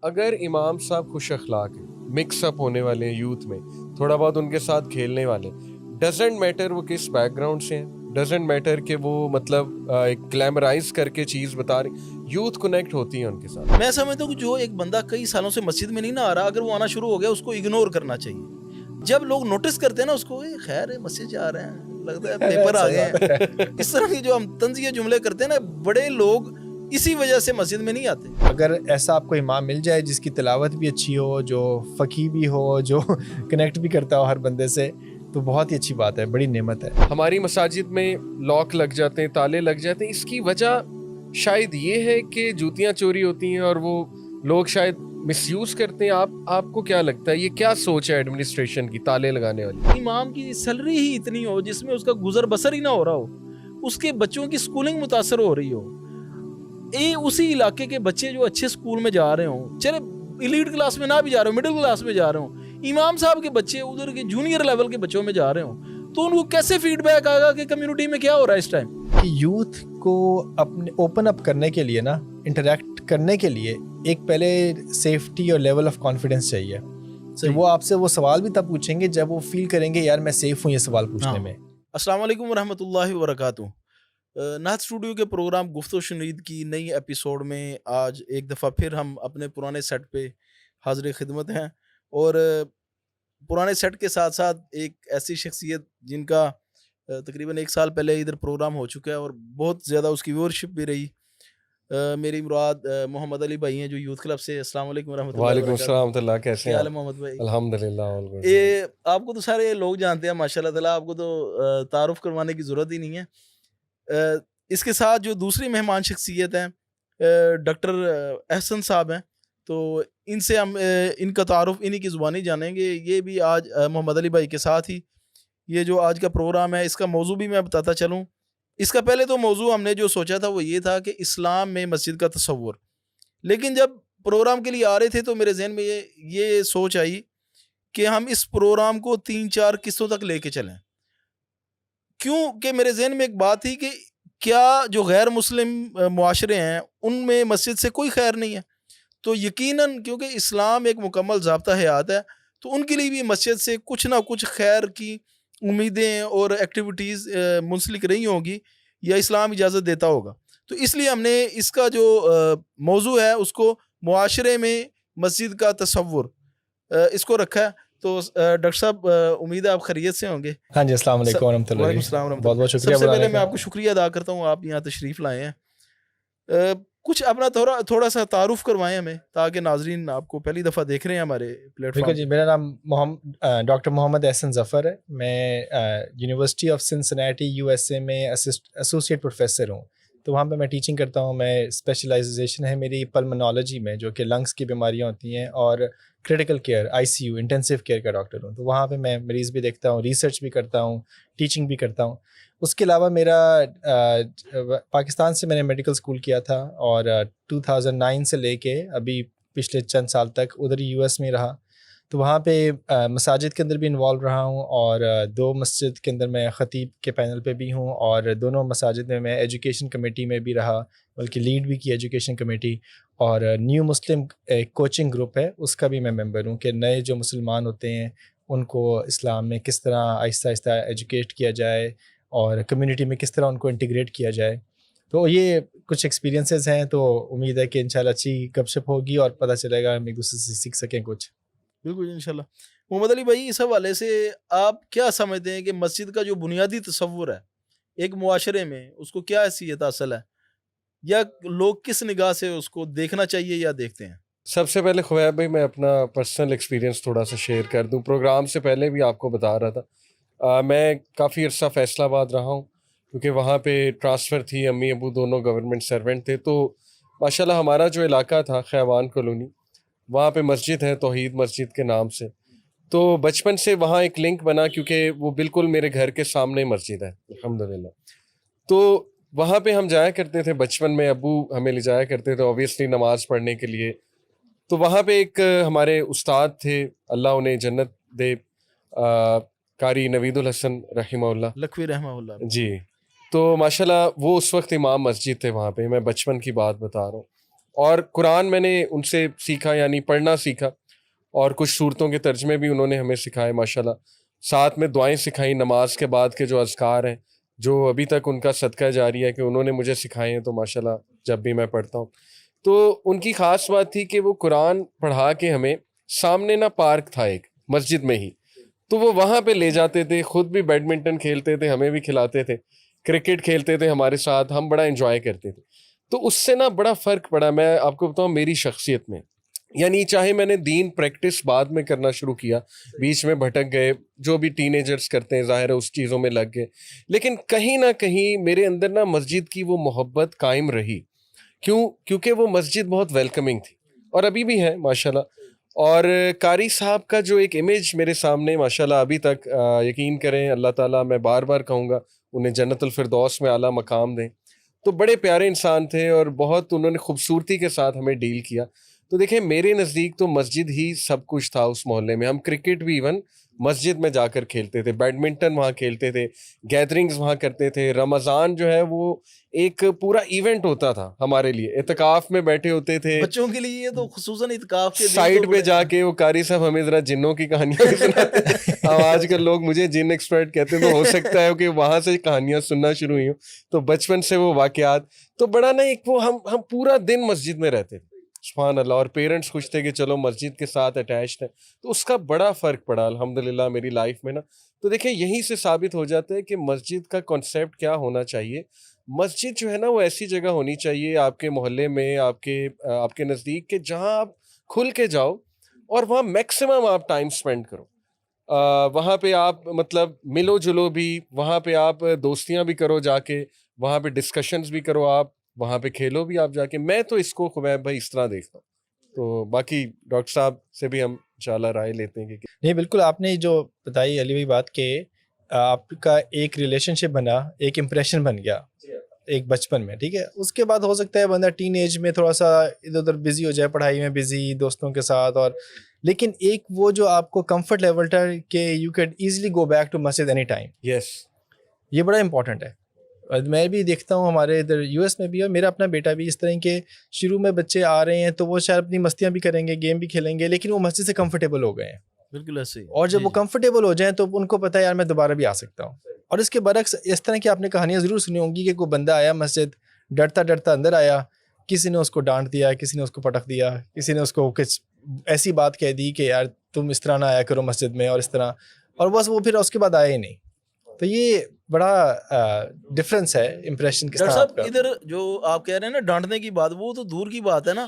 اگر امام صاحب خوش اخلاق ہیں, مکس اپ ہونے والے ہیں یوتھ میں, تھوڑا بہت ان کے ساتھ کھیلنے والے, ڈزنٹ میٹر وہ کس بیک گراؤنڈ سے ہیں, ڈزنٹ میٹر کہ وہ مطلب گلیمرائز کر کے چیز بتا رہے, یوتھ کنیکٹ ہوتی ہے ان کے ساتھ. میں سمجھتا ہوں کہ جو ایک بندہ کئی سالوں سے مسجد میں نہیں نہ آ رہا, اگر وہ آنا شروع ہو گیا اس کو اگنور کرنا چاہیے. جب لوگ نوٹس کرتے ہیں نا اس کو, خیر ہے مسجد جا رہے ہیں, لگتا ہے پیپر آ گئے ہیں, اس طرح کی جو ہم طنزیہ جملے کرتے ہیں نا, بڑے لوگ اسی وجہ سے مسجد میں نہیں آتے. اگر ایسا آپ کو امام مل جائے جس کی تلاوت بھی اچھی ہو, جو فقیہ بھی ہو, جو کنیکٹ بھی کرتا ہو ہر بندے سے, تو بہت ہی اچھی بات ہے, بڑی نعمت ہے. ہماری مساجد میں لاک لگ جاتے ہیں, تالے لگ جاتے ہیں, اس کی وجہ شاید یہ ہے کہ جوتیاں چوری ہوتی ہیں اور وہ لوگ شاید مس یوز کرتے ہیں. آپ کو کیا لگتا ہے یہ کیا سوچ ہے ایڈمنسٹریشن کی تالے لگانے والی؟ امام کی سیلری ہی اتنی ہو جس میں اس کا گزر بسر ہی نہ ہو رہا ہو, اس کے بچوں کی سکولنگ متاثر ہو رہی ہو, اسی علاقے کے بچے جو اچھے سکول میں جا رہے ہوں, چلے ایلیٹ کلاس میں نہ بھی جا رہے ہوں, مڈل کلاس میں جا رہے ہوں, امام صاحب کے بچے ادھر کے جونیئر لیول کے بچوں میں جا رہے ہوں, تو ان کو کیسے فیڈ بیک آئے گا کہ کمیونٹی میں کیا ہو رہا ہے اس ٹائم؟ کہ یوتھ کو اپنے اوپن اپ کرنے کے لیے نا, انٹریکٹ کرنے کے لیے ایک پہلے سیفٹی اور لیول آف کانفیڈنس چاہیے. وہ آپ سے وہ سوال بھی تب پوچھیں گے جب وہ فیل کریں گے یار میں سیف ہوں یہ سوال پوچھنے میں. السلام علیکم ورحمۃ اللہ وبرکاتہ. نعت اسٹوڈیو کے پروگرام گفت و شنید کی نئی ایپیسوڈ میں آج ایک دفعہ پھر ہم اپنے پرانے سیٹ پہ حاضر خدمت ہیں, اور پرانے سیٹ کے ساتھ ساتھ ایک ایسی شخصیت جن کا تقریباً 1 سال پہلے ادھر پروگرام ہو چکا ہے اور بہت زیادہ اس کی ویورشپ بھی رہی. میری مراد محمد علی بھائی ہیں جو یوتھ کلب سے. السلام علیکم ورحمۃ اللہ. وعلیکم السلام ورحمۃ اللہ, کیسے ہیں حال ہے محمد بھائی؟ الحمدللہ. آپ کو تو سارے لوگ جانتے ہیں ماشاء اللہ تعالیٰ, آپ کو تو تعارف کروانے کی ضرورت ہی نہیں ہے. اس کے ساتھ جو دوسری مہمان شخصیت ہیں ڈاکٹر احسن صاحب ہیں, تو ان سے ہم ان کا تعارف انہی کی زبانی جانیں گے. یہ بھی آج محمد علی بھائی کے ساتھ ہی یہ جو آج کا پروگرام ہے اس کا موضوع بھی میں بتاتا چلوں. اس کا پہلے تو موضوع ہم نے جو سوچا تھا وہ یہ تھا کہ اسلام میں مسجد کا تصور, لیکن جب پروگرام کے لیے آ رہے تھے تو میرے ذہن میں یہ سوچ آئی کہ ہم اس پروگرام کو 3-4 قسطوں تک لے کے چلیں. کیوں کہ میرے ذہن میں ایک بات تھی کہ کیا جو غیر مسلم معاشرے ہیں ان میں مسجد سے کوئی خیر نہیں ہے, تو یقیناً کیونکہ اسلام ایک مکمل ضابطہ حیات ہے تو ان کے لیے بھی مسجد سے کچھ نہ کچھ خیر کی امیدیں اور ایکٹیویٹیز منسلک رہی ہوں گی یا اسلام اجازت دیتا ہوگا. تو اس لیے ہم نے اس کا جو موضوع ہے اس کو معاشرے میں مسجد کا تصور اس کو رکھا ہے. تو ڈاکٹر صاحب امید ہے آپ خیریت سے ہوں گے؟ ہاں جی, السلام علیکم ورحمۃ اللہ. وعلیکم السلام ورحمۃ اللہ. بہت بہت شکریہ. سب سے پہلے میں آپ کو شکریہ ادا کرتا ہوں, آپ یہاں تشریف لائے ہیں. کچھ اپنا تھوڑا سا تعارف کروائیں ہمیں تاکہ ناظرین آپ کو پہلی دفعہ دیکھ رہے ہیں ہمارے پلیٹ فارم. بالکل جی, میرا نام ڈاکٹر محمد احسن ظفر ہے. میں یونیورسٹی آف سنسنیٹی USA میں ایسوسیٹ پروفیسر ہوں, تو وہاں پہ میں ٹیچنگ کرتا ہوں. میں اسپیشلائزیشن ہے میری پلمنالوجی میں, جو کہ لنگس کی بیماریاں ہوتی ہیں, اور کریٹیکل کیئر ICU انٹینسیو کیئر کا ڈاکٹر ہوں. تو وہاں پہ میں مریض بھی دیکھتا ہوں, ریسرچ بھی کرتا ہوں, ٹیچنگ بھی کرتا ہوں. اس کے علاوہ میرا پاکستان سے میں نے میڈیکل اسکول کیا تھا, اور 2009 سے لے کے ابھی پچھلے چند سال تک ادھر US میں رہا. تو وہاں پہ مساجد کے اندر بھی انوالو رہا ہوں, اور 2 مسجد کے اندر میں خطیب کے پینل پہ بھی ہوں, اور دونوں مساجد میں ایجوکیشن کمیٹی میں بھی رہا, بلکہ لیڈ بھی کی ایجوکیشن کمیٹی. اور نیو مسلم ایک کوچنگ گروپ ہے, اس کا بھی میں ممبر ہوں, کہ نئے جو مسلمان ہوتے ہیں ان کو اسلام میں کس طرح آہستہ آہستہ ایجوکیٹ کیا جائے اور کمیونٹی میں کس طرح ان کو انٹیگریٹ کیا جائے. تو یہ کچھ ایکسپیرینسز ہیں, تو امید ہے کہ انشاءاللہ اچھی گپ شپ ہوگی اور پتہ چلے گا, ہم ایک دوسرے سے سیکھ سکیں کچھ. بالکل انشاءاللہ. محمد علی بھائی, اس حوالے سے آپ کیا سمجھتے ہیں کہ مسجد کا جو بنیادی تصور ہے ایک معاشرے میں اس کو کیا حیثیت حاصل ہے, یا لوگ کس نگاہ سے اس کو دیکھنا چاہیے یا دیکھتے ہیں؟ سب سے پہلے خویب بھائی میں اپنا پرسنل ایکسپیرینس تھوڑا سا شیئر کر دوں. پروگرام سے پہلے بھی آپ کو بتا رہا تھا, میں کافی عرصہ فیصل آباد رہا ہوں کیونکہ وہاں پہ ٹرانسفر تھی, امی ابو دونوں گورنمنٹ سرونٹ تھے. تو ماشاءاللہ ہمارا جو علاقہ تھا خیوان کالونی, وہاں پہ مسجد ہے توحید مسجد کے نام سے. تو بچپن سے وہاں ایک لنک بنا کیونکہ وہ بالکل میرے گھر کے سامنے مسجد ہے الحمدللہ. تو وہاں پہ ہم جایا کرتے تھے بچپن میں, ابو ہمیں لے جایا کرتے تھے اوبیسلی نماز پڑھنے کے لیے. تو وہاں پہ ایک ہمارے استاد تھے, اللہ انہیں جنت دے, قاری نوید الحسن رحمہ اللہ, لکھوی رحمہ اللہ جی. تو ماشاءاللہ وہ اس وقت امام مسجد تھے وہاں پہ, میں بچپن کی بات بتا رہا ہوں. اور قرآن میں نے ان سے سیکھا، یعنی پڑھنا سیکھا، اور کچھ صورتوں کے ترجمے بھی انہوں نے ہمیں سکھائے ماشاءاللہ. ساتھ میں دعائیں سکھائیں نماز کے بعد کے جو اذکار ہیں، جو ابھی تک ان کا صدقہ جاری ہے کہ انہوں نے مجھے سکھائے ہیں، تو ماشاءاللہ جب بھی میں پڑھتا ہوں تو ان کی خاص بات تھی کہ وہ قرآن پڑھا کے ہمیں، سامنے نہ پارک تھا ایک مسجد میں ہی، تو وہ وہاں پہ لے جاتے تھے، خود بھی بیڈمنٹن کھیلتے تھے، ہمیں بھی کھلاتے تھے، کرکٹ کھیلتے تھے ہمارے ساتھ، ہم بڑا انجوائے کرتے تھے. تو اس سے نا بڑا فرق پڑا. میں آپ کو بتاؤں میری شخصیت میں، یعنی چاہے میں نے دین پریکٹس بعد میں کرنا شروع کیا، بیچ میں بھٹک گئے، جو بھی ٹین ایجرز کرتے ہیں ظاہر ہے اس چیزوں میں لگ گئے، لیکن کہیں نہ کہیں میرے اندر نا مسجد کی وہ محبت قائم رہی. کیونکہ وہ مسجد بہت ویلکمنگ تھی، اور ابھی بھی ہے ماشاءاللہ. اور قاری صاحب کا جو ایک امیج میرے سامنے ماشاءاللہ ابھی تک، یقین کریں اللہ تعالیٰ، میں بار بار کہوں گا انہیں جنت الفردوس میں اعلیٰ مقام دیں. تو بڑے پیارے انسان تھے اور بہت انہوں نے خوبصورتی کے ساتھ ہمیں ڈیل کیا. تو دیکھیں میرے نزدیک تو مسجد ہی سب کچھ تھا اس محلے میں. ہم کرکٹ بھی ایون مسجد میں جا کر کھیلتے تھے، بیڈمنٹن وہاں کھیلتے تھے، گیدرنگز وہاں کرتے تھے. رمضان جو ہے وہ ایک پورا ایونٹ ہوتا تھا ہمارے لیے، اعتکاف میں بیٹھے ہوتے تھے بچوں کے لیے تو خصوصاً اعتکاف کے دن سائڈ تو پہ جا کے. وہ قاری صاحب ہمیں ذرا جنوں کی کہانیاں بھی سناتے تھے. اب آج کل لوگ مجھے جن ایکسپرٹ کہتے ہیں، تو ہو سکتا ہے کہ وہاں سے کہانیاں سننا شروع ہوئی ہوں. تو بچپن سے وہ واقعات تو بڑا نا ایک وہ ہم پورا دن مسجد میں رہتے تھے سبحان اللہ. اور پیرنٹس خوش تھے کہ چلو مسجد کے ساتھ اٹیچڈ ہیں، تو اس کا بڑا فرق پڑا الحمدللہ میری لائف میں نا. تو دیکھیں یہیں سے ثابت ہو جاتا ہے کہ مسجد کا کانسیپٹ کیا ہونا چاہیے. مسجد جو ہے نا وہ ایسی جگہ ہونی چاہیے آپ کے محلے میں، آپ کے نزدیک، کہ جہاں آپ کھل کے جاؤ اور وہاں میکسیمم آپ ٹائم اسپینڈ کرو. وہاں پہ آپ مطلب ملو جلو بھی، وہاں پہ آپ دوستیاں بھی کرو جا کے، وہاں پہ ڈسکشنز بھی کرو آپ، وہاں پہ کھیلو بھی آپ جا کے. میں تو اس کو خبیب بھائی اس طرح دیکھتا ہوں. تو باقی ڈاکٹر صاحب سے بھی ہم انشاءاللہ رائے لیتے ہیں کہ نہیں بالکل آپ نے جو بتائی علی بھائی بات کہ آپ کا ایک ریلیشن شپ بنا، ایک امپریشن بن گیا ایک بچپن میں، ٹھیک ہے. اس کے بعد ہو سکتا ہے بندہ ٹین ایج میں تھوڑا سا ادھر ادھر بزی ہو جائے، پڑھائی میں بزی، دوستوں کے ساتھ، اور لیکن ایک وہ جو آپ کو کمفرٹ لیول تھا کہ you can easily go back to مسجد اینی ٹائم، یس یہ بڑا امپورٹنٹ ہے. میں بھی دیکھتا ہوں ہمارے ادھر یو ایس میں بھی، اور میرا اپنا بیٹا بھی اس طرح کے شروع میں بچے آ رہے ہیں تو وہ شاید اپنی مستیاں بھی کریں گے، گیم بھی کھیلیں گے، لیکن وہ مسجد سے کمفرٹیبل ہو گئے ہیں. بالکل ایسے ہی. اور جب وہ کمفرٹیبل ہو جائیں تو ان کو پتہ ہے یار میں دوبارہ بھی آ سکتا ہوں. اور اس کے برعکس اس طرح کی آپ نے کہانیاں ضرور سنی ہوں گی کہ کوئی بندہ آیا مسجد، ڈرتا اندر آیا، کسی نے اس کو ڈانٹ دیا، کسی نے اس کو پٹک دیا، کسی نے اس کو کچھ ایسی بات کہہ دی کہ یار تم اس طرح نہ آیا کرو مسجد میں، اور اس طرح، اور بس وہ پھر اس کے بعد آیا ہی نہیں. تو یہ بڑا ڈفرینس ہے امپریشن کس ڈاکٹر طرح آپ صاحب کا. ادھر جو آپ کہہ رہے ہیں نا ڈانٹنے کی بات، وہ تو دور کی بات ہے نا.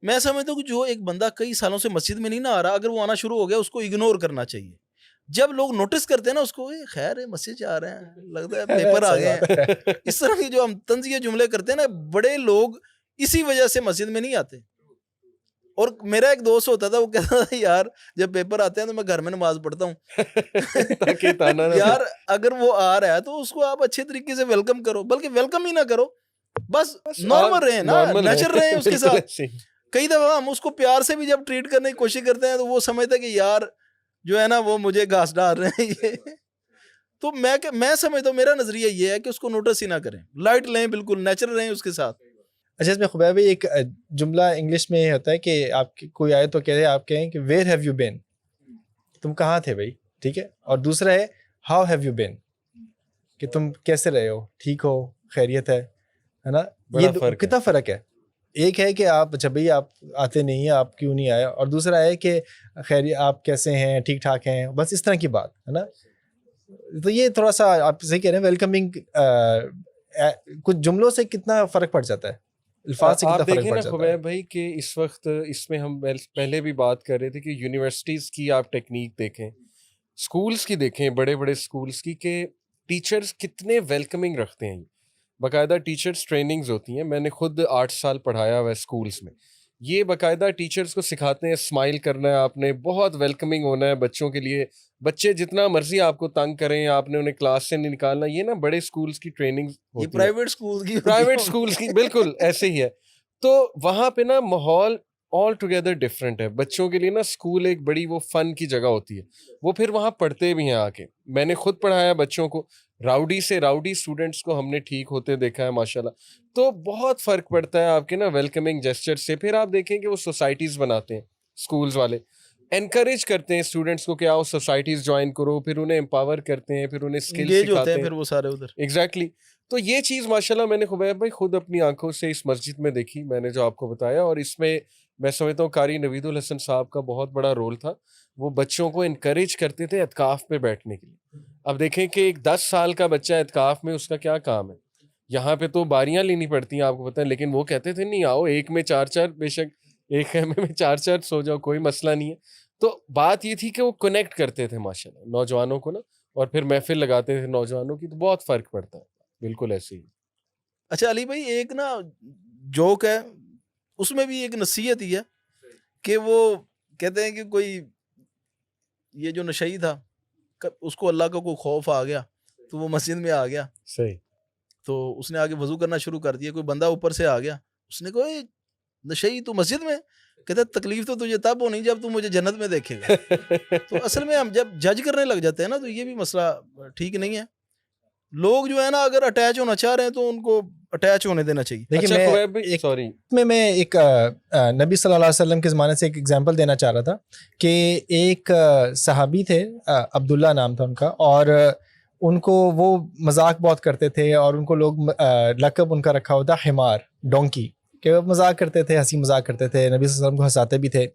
میں سمجھتا ہوں کہ جو ایک بندہ کئی سالوں سے مسجد میں نہیں نہ آ رہا، اگر وہ آنا شروع ہو گیا اس کو اگنور کرنا چاہیے. جب لوگ نوٹس کرتے ہیں نا اس کو، خیر ہے مسجد جا رہے ہیں، لگتا ہے پیپر آ گئے ہیں، اس طرح کی جو ہم طنزیہ جملے کرتے ہیں نا، بڑے لوگ اسی وجہ سے مسجد میں نہیں آتے. اور میرا ایک دوست ہوتا تھا، وہ کہتا تھا یار جب پیپر آتے ہیں تو میں گھر میں نماز پڑھتا ہوں. یار اگر وہ آ رہا ہے تو اس کو آپ اچھے طریقے سے ویلکم کرو، بلکہ ویلکم ہی نہ کرو، بس نارمل رہیں نا، نیچر رہیں اس کے ساتھ. کئی دفعہ ہم اس کو پیار سے بھی جب ٹریٹ کرنے کی کوشش کرتے ہیں تو وہ سمجھتا ہے کہ یار جو ہے نا وہ مجھے گھاس ڈال رہے ہیں یہ. تو میں سمجھتا ہوں، میرا نظریہ یہ ہے کہ اس کو نوٹس ہی نہ کریں، لائٹ لیں، بالکل نیچرل رہیں اس کے ساتھ. اچھا اس میں خبیب ایک جملہ انگلش میں ہوتا ہے کہ آپ کوئی آئے تو کہتے ہیں، آپ کہیں کہ ویئر ہیو یو بین، تم کہاں تھے بھائی، ٹھیک ہے. اور دوسرا ہے ہاؤ ہیو یو بین، کہ تم کیسے رہے ہو، ٹھیک ہو، خیریت ہے نا. یہ کتنا فرق ہے. ایک ہے کہ آپ اچھا بھائی آپ آتے نہیں ہیں، آپ کیوں نہیں آئے، اور دوسرا ہے کہ خیر آپ کیسے ہیں، ٹھیک ٹھاک ہیں، بس اس طرح کی بات ہے نا. تو یہ تھوڑا سا آپ صحیح کہہ رہے ہیں، ویلکمنگ کچھ جملوں سے کتنا فرق پڑ جاتا ہے، الفاظ سے کتنا آپ فرق دیکھیں پڑ نا جاتا ہے. خبیب بھائی کہ اس وقت اس میں ہم پہلے بھی بات کر رہے تھے کہ یونیورسٹیز کی آپ ٹیکنیک دیکھیں، اسکولس کی دیکھیں، بڑے بڑے اسکولس کی، کہ ٹیچرز کتنے ویلکمنگ رکھتے ہیں. باقاعدہ ٹیچرز ٹریننگز ہوتی ہیں، میں نے خود 8 سال پڑھایا ہوا ہے اسکولس میں. یہ باقاعدہ ٹیچرز کو سکھاتے ہیں اسمائل کرنا ہے، آپ نے بہت ویلکمنگ ہونا ہے بچوں کے لیے. بچے جتنا مرضی آپ کو تنگ کریں، آپ نے انہیں کلاس سے نہیں نکالنا. یہ نا بڑے اسکولس کی ٹریننگ یہ پرائیویٹ اسکولس کی بالکل ایسے ہی ہے. تو وہاں پہ نا ماحول آل ٹوگیدر ڈفرینٹ ہے. بچوں کے لیے نا اسکول ایک بڑی وہ فن کی جگہ ہوتی ہے، وہ پھر وہاں پڑھتے بھی ہیں آ کے. میں نے خود پڑھایا بچوں کو، راؤڈی سے راؤڈی اسٹوڈنٹس کو ہم نے ٹھیک ہوتے دیکھا ہے ماشاءاللہ. تو بہت فرق پڑتا ہے آپ کے نا ویلکمنگ جیسچر سے. پھر آپ دیکھیں کہ وہ سوسائٹیز بناتے ہیں اسکولز والے, انکریج کرتے ہیں اسٹوڈنٹس کو کہ آؤ سوسائٹیز جوائن کرو, پھر انہیں امپاور کرتے ہیں, پھر انہیں اسکل انگیج ہوتے سکھاتے ہیں ہیں. پھر وہ سارے ادھر. ایگزیکٹلی. تو یہ چیز ماشاءاللہ میں نے خبیب بھائی خود اپنی آنکھوں سے اس مسجد میں دیکھی, میں نے جو آپ کو بتایا, اور اس میں میں سمجھتا ہوں قاری نوید الحسن صاحب کا بہت بڑا رول تھا. وہ بچوں کو انکریج کرتے تھے اعتکاف پہ بیٹھنے کے لیے. اب دیکھیں کہ ایک 10 سال کا بچہ اعتکاف میں اس کا کیا کام ہے. یہاں پہ تو باریاں لینی پڑتی ہیں آپ کو پتہ ہے, لیکن وہ کہتے تھے نہیں آؤ ایک میں 4 بے شک ایک خیمے میں 4 سو جاؤ, کوئی مسئلہ نہیں ہے. تو بات یہ تھی کہ وہ کنیکٹ کرتے تھے ماشاءاللہ نوجوانوں کو نا, اور پھر محفل لگاتے تھے نوجوانوں کی. تو بہت فرق پڑتا ہے, بالکل ایسے ہی. اچھا علی بھائی, ایک نا جوک ہے, اس میں بھی ایک نصیحت ہی ہے کہ وہ کہتے ہیں کہ کوئی یہ جو نشئی تھا اس کو اللہ کا کوئی خوف آ گیا تو وہ مسجد میں آ گیا, صحیح. تو اس نے آگے وضو کرنا شروع کر دیا. کوئی بندہ اوپر سے آ گیا, اس نے کہا نشئی تو مسجد میں, کہتا ہے تکلیف تو تجھے تب ہونی جب تو مجھے جنت میں دیکھے گا. تو اصل میں ہم جب جج کرنے لگ جاتے ہیں نا تو یہ بھی مسئلہ ٹھیک نہیں ہے. لوگ جو ہے نا اگر اٹیچ ہونا چاہ رہے ہیں تو ان کو اٹیچ ہونے دینا چاہیے. اچھا دیکھیے خبیب بھائی, سوری, میں ایک نبی صلی اللہ علیہ وسلم کے زمانے سے ایک ایگزامپل دینا چاہ رہا تھا کہ ایک صحابی تھے, عبداللہ نام تھا ان کا, اور ان کو وہ مذاق بہت کرتے تھے, اور ان کو لوگ لقب ان کا رکھا ہوتا حمار, ڈونکی, کہ وہ مذاق کرتے تھے, ہنسی مذاق کرتے تھے, نبی صلی اللہ علیہ وسلم کو ہنساتے بھی تھے.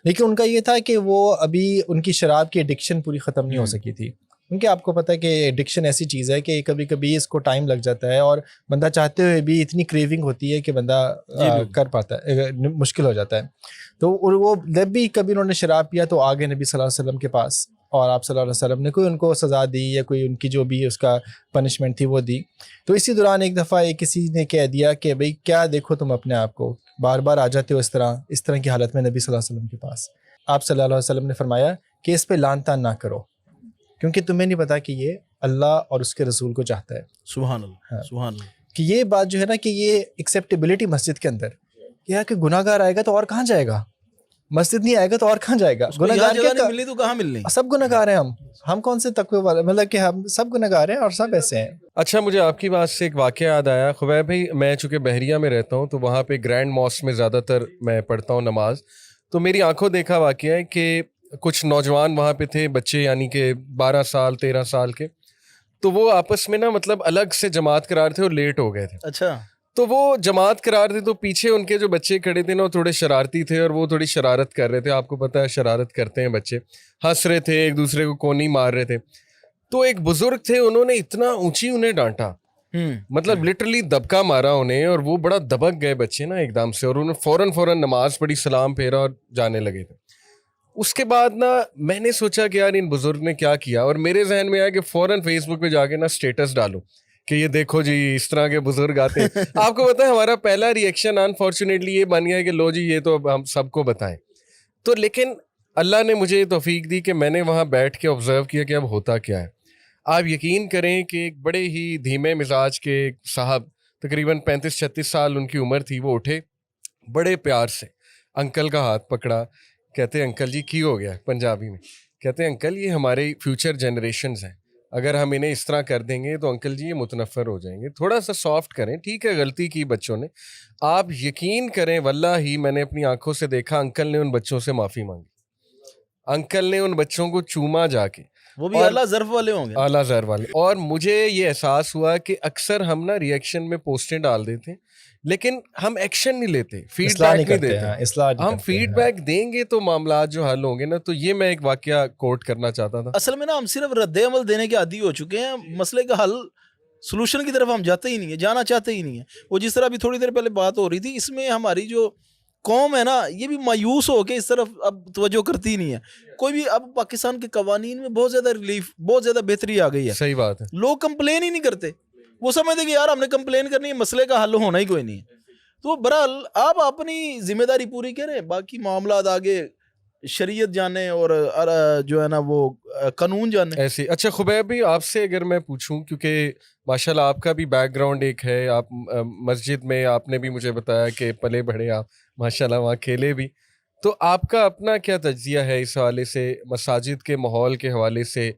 لیکن ان کا یہ تھا کہ وہ ابھی ان کی شراب کی ایڈکشن پوری ختم نہیں ہو سکی تھی. کیونکہ آپ کو پتہ ہے کہ ایڈکشن ایسی چیز ہے کہ کبھی کبھی اس کو ٹائم لگ جاتا ہے, اور بندہ چاہتے ہوئے بھی اتنی کریونگ ہوتی ہے کہ بندہ کر پاتا ہے, مشکل ہو جاتا ہے. تو وہ جب بھی کبھی انہوں نے شراب پیا تو آگے نبی صلی اللہ علیہ وسلم کے پاس, اور آپ صلی اللہ علیہ وسلم نے کوئی ان کو سزا دی یا کوئی ان کی جو بھی اس کا پنشمنٹ تھی وہ دی. تو اسی دوران ایک دفعہ کسی نے کہہ دیا کہ بھئی کیا دیکھو تم اپنے آپ کو, بار بار آ جاتے ہو اس طرح کی حالت میں نبی صلی اللہ علیہ وسلم کے پاس. آپ صلی اللہ علیہ وسلم نے فرمایا کہ اس پہ لعن طعن نہ کرو, کیونکہ تمہیں نہیں پتا کہ یہ اللہ اور اس کے رسول کو چاہتا ہے. سبحان اللہ, سبحان اللہ. کہ یہ بات جو ہے نا کہ یہ ایکسیپٹیبلٹی مسجد کے اندر, یہ کہ گناہ گار آئے گا تو اور کہاں جائے گا, مسجد نہیں آئے گا تو اور کہاں جائے گا. گناہ گار نہیں ملی تو کہاں ملنی, سب گناہ گار ہیں, ہم کون سے تقوی والے, مطلب کہ ہم سب گناہ گار ہیں اور سب ایسے ہیں. اچھا مجھے آپ کی بات سے ایک واقعہ یاد آیا خبیب بھائی. میں چونکہ بحریہ میں رہتا ہوں تو وہاں پہ گرینڈ ماسک میں زیادہ تر میں پڑھتا ہوں نماز. تو میری آنکھوں دیکھا واقعہ ہے کہ کچھ نوجوان وہاں پہ تھے, بچے یعنی کہ 12 سال 13 سال کے, تو وہ آپس میں نا مطلب الگ سے جماعت قرار تھے اور لیٹ ہو گئے تھے. اچھا, تو وہ جماعت قرار تھے تو پیچھے ان کے جو بچے کھڑے تھے نا وہ تھوڑے شرارتی تھے, اور وہ تھوڑی شرارت کر رہے تھے. آپ کو پتہ ہے شرارت کرتے ہیں بچے, ہنس رہے تھے, ایک دوسرے کو کونی مار رہے تھے. تو ایک بزرگ تھے, انہوں نے اتنا اونچی انہیں ڈانٹا, مطلب لٹرلی دبکا مارا انہیں, اور وہ بڑا دبک گئے بچے نا ایک دم سے, اور انہوں نے فوراً نماز پڑھی, سلام پھیرا اور جانے لگے تھے. اس کے بعد نا میں نے سوچا کہ یار ان بزرگ نے کیا کیا, اور میرے ذہن میں آیا کہ فوراً فیس بک پہ جا کے نا اسٹیٹس ڈالو کہ یہ دیکھو جی اس طرح کے بزرگ آتے ہیں. آپ کو پتہ ہے ہمارا پہلا ریئیکشن انفارچونیٹلی یہ بن گیا کہ لو جی یہ تو اب ہم سب کو بتائیں. تو لیکن اللہ نے مجھے یہ توفیق دی کہ میں نے وہاں بیٹھ کے آبزرو کیا کہ اب ہوتا کیا ہے. آپ یقین کریں کہ ایک بڑے ہی دھیمے مزاج کے صاحب, تقریباً 35-36 سال ان کی عمر تھی, وہ اٹھے بڑے پیار سے, انکل کا ہاتھ پکڑا, کہتے انکل جی کی ہو گیا, پنجابی میں کہتے انکل یہ ہمارے فیوچر جنریشنز ہیں, اگر ہم انہیں اس طرح کر دیں گے تو انکل جی یہ متنفر ہو جائیں گے, تھوڑا سا سافٹ کریں. ٹھیک ہے غلطی کی بچوں نے, آپ یقین کریں واللہ ہی میں نے اپنی آنکھوں سے دیکھا انکل نے ان بچوں سے معافی مانگی, انکل نے ان بچوں کو چوما جا کے, وہ بھی اعلیٰ ظرف والے ہوں گے, اعلیٰ ظرف والے. اور مجھے یہ احساس ہوا کہ اکثر ہم نا ریئیکشن میں پوسٹیں ڈال دیتے ہیں لیکن ہم ایکشن نہیں لیتے, فیڈ بیک نہیں دیتے. ہم فیڈ بیک دیں گے تو معاملات جو حل ہوں گے نا. تو یہ میں ایک واقعہ کوٹ کرنا چاہتا تھا. اصل میں نا ہم صرف رد عمل دینے کے عادی ہو چکے ہیں, مسئلے کا حل سلوشن کی طرف ہم جاتے ہی نہیں ہیں, جانا چاہتے ہی نہیں ہیں. وہ جس طرح ابھی تھوڑی دیر پہلے بات ہو رہی تھی, اس میں ہماری جو قوم ہے نا یہ بھی مایوس ہو کے اس طرف اب توجہ کرتی نہیں ہے. کوئی بھی اب پاکستان کے قوانین میں بہت زیادہ ریلیف, بہت زیادہ بہتری آ گئی ہے. صحیح بات ہے. لوگ کمپلین ہی نہیں کرتے, وہ سمجھتے کہ یار ہم نے کمپلین کرنی ہے, مسئلے کا حل ہونا ہی کوئی نہیں ہے. تو بہرحال آپ اپنی ذمہ داری پوری کریں, باقی معاملات آگے شریعت جانے اور جو ہے نا وہ قانون جانے ایسی. اچھا خبیب بھی آپ سے اگر میں پوچھوں, کیونکہ ماشاءاللہ آپ کا بھی بیک گراؤنڈ ایک ہے, آپ مسجد میں آپ نے بھی مجھے بتایا کہ پلے بڑھے آپ ماشاءاللہ وہاں کھیلے بھی, تو آپ کا اپنا کیا تجزیہ ہے اس حوالے سے, مساجد کے ماحول کے حوالے سے؟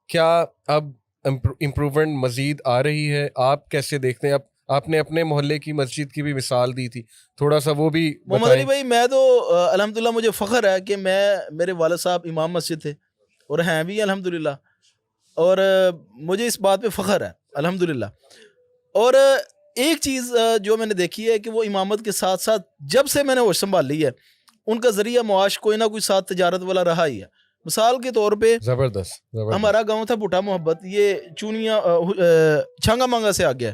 کیا اب امپرومنٹ مزید آ رہی ہے؟ آپ کیسے دیکھتے ہیں؟ آپ نے اپنے محلے کی مسجد کی بھی مثال دی تھی، تھوڑا سا وہ بھی محمد علی بھائی، میں تو الحمدللہ مجھے فخر ہے کہ میرے والد صاحب امام مسجد تھے اور ہیں بھی الحمدللہ، اور مجھے اس بات پہ فخر ہے الحمدللہ. اور ایک چیز جو میں نے دیکھی ہے کہ وہ امامت کے ساتھ ساتھ جب سے میں نے ہوش سنبھال لی ہے ان کا ذریعہ معاش کوئی نہ کوئی ساتھ تجارت والا رہا ہی ہے. مثال کے طور پہ زبردست ہمارا گاؤں تھا بھٹا محبت، یہ چونیاں چھانگا مانگا سے آ گیا،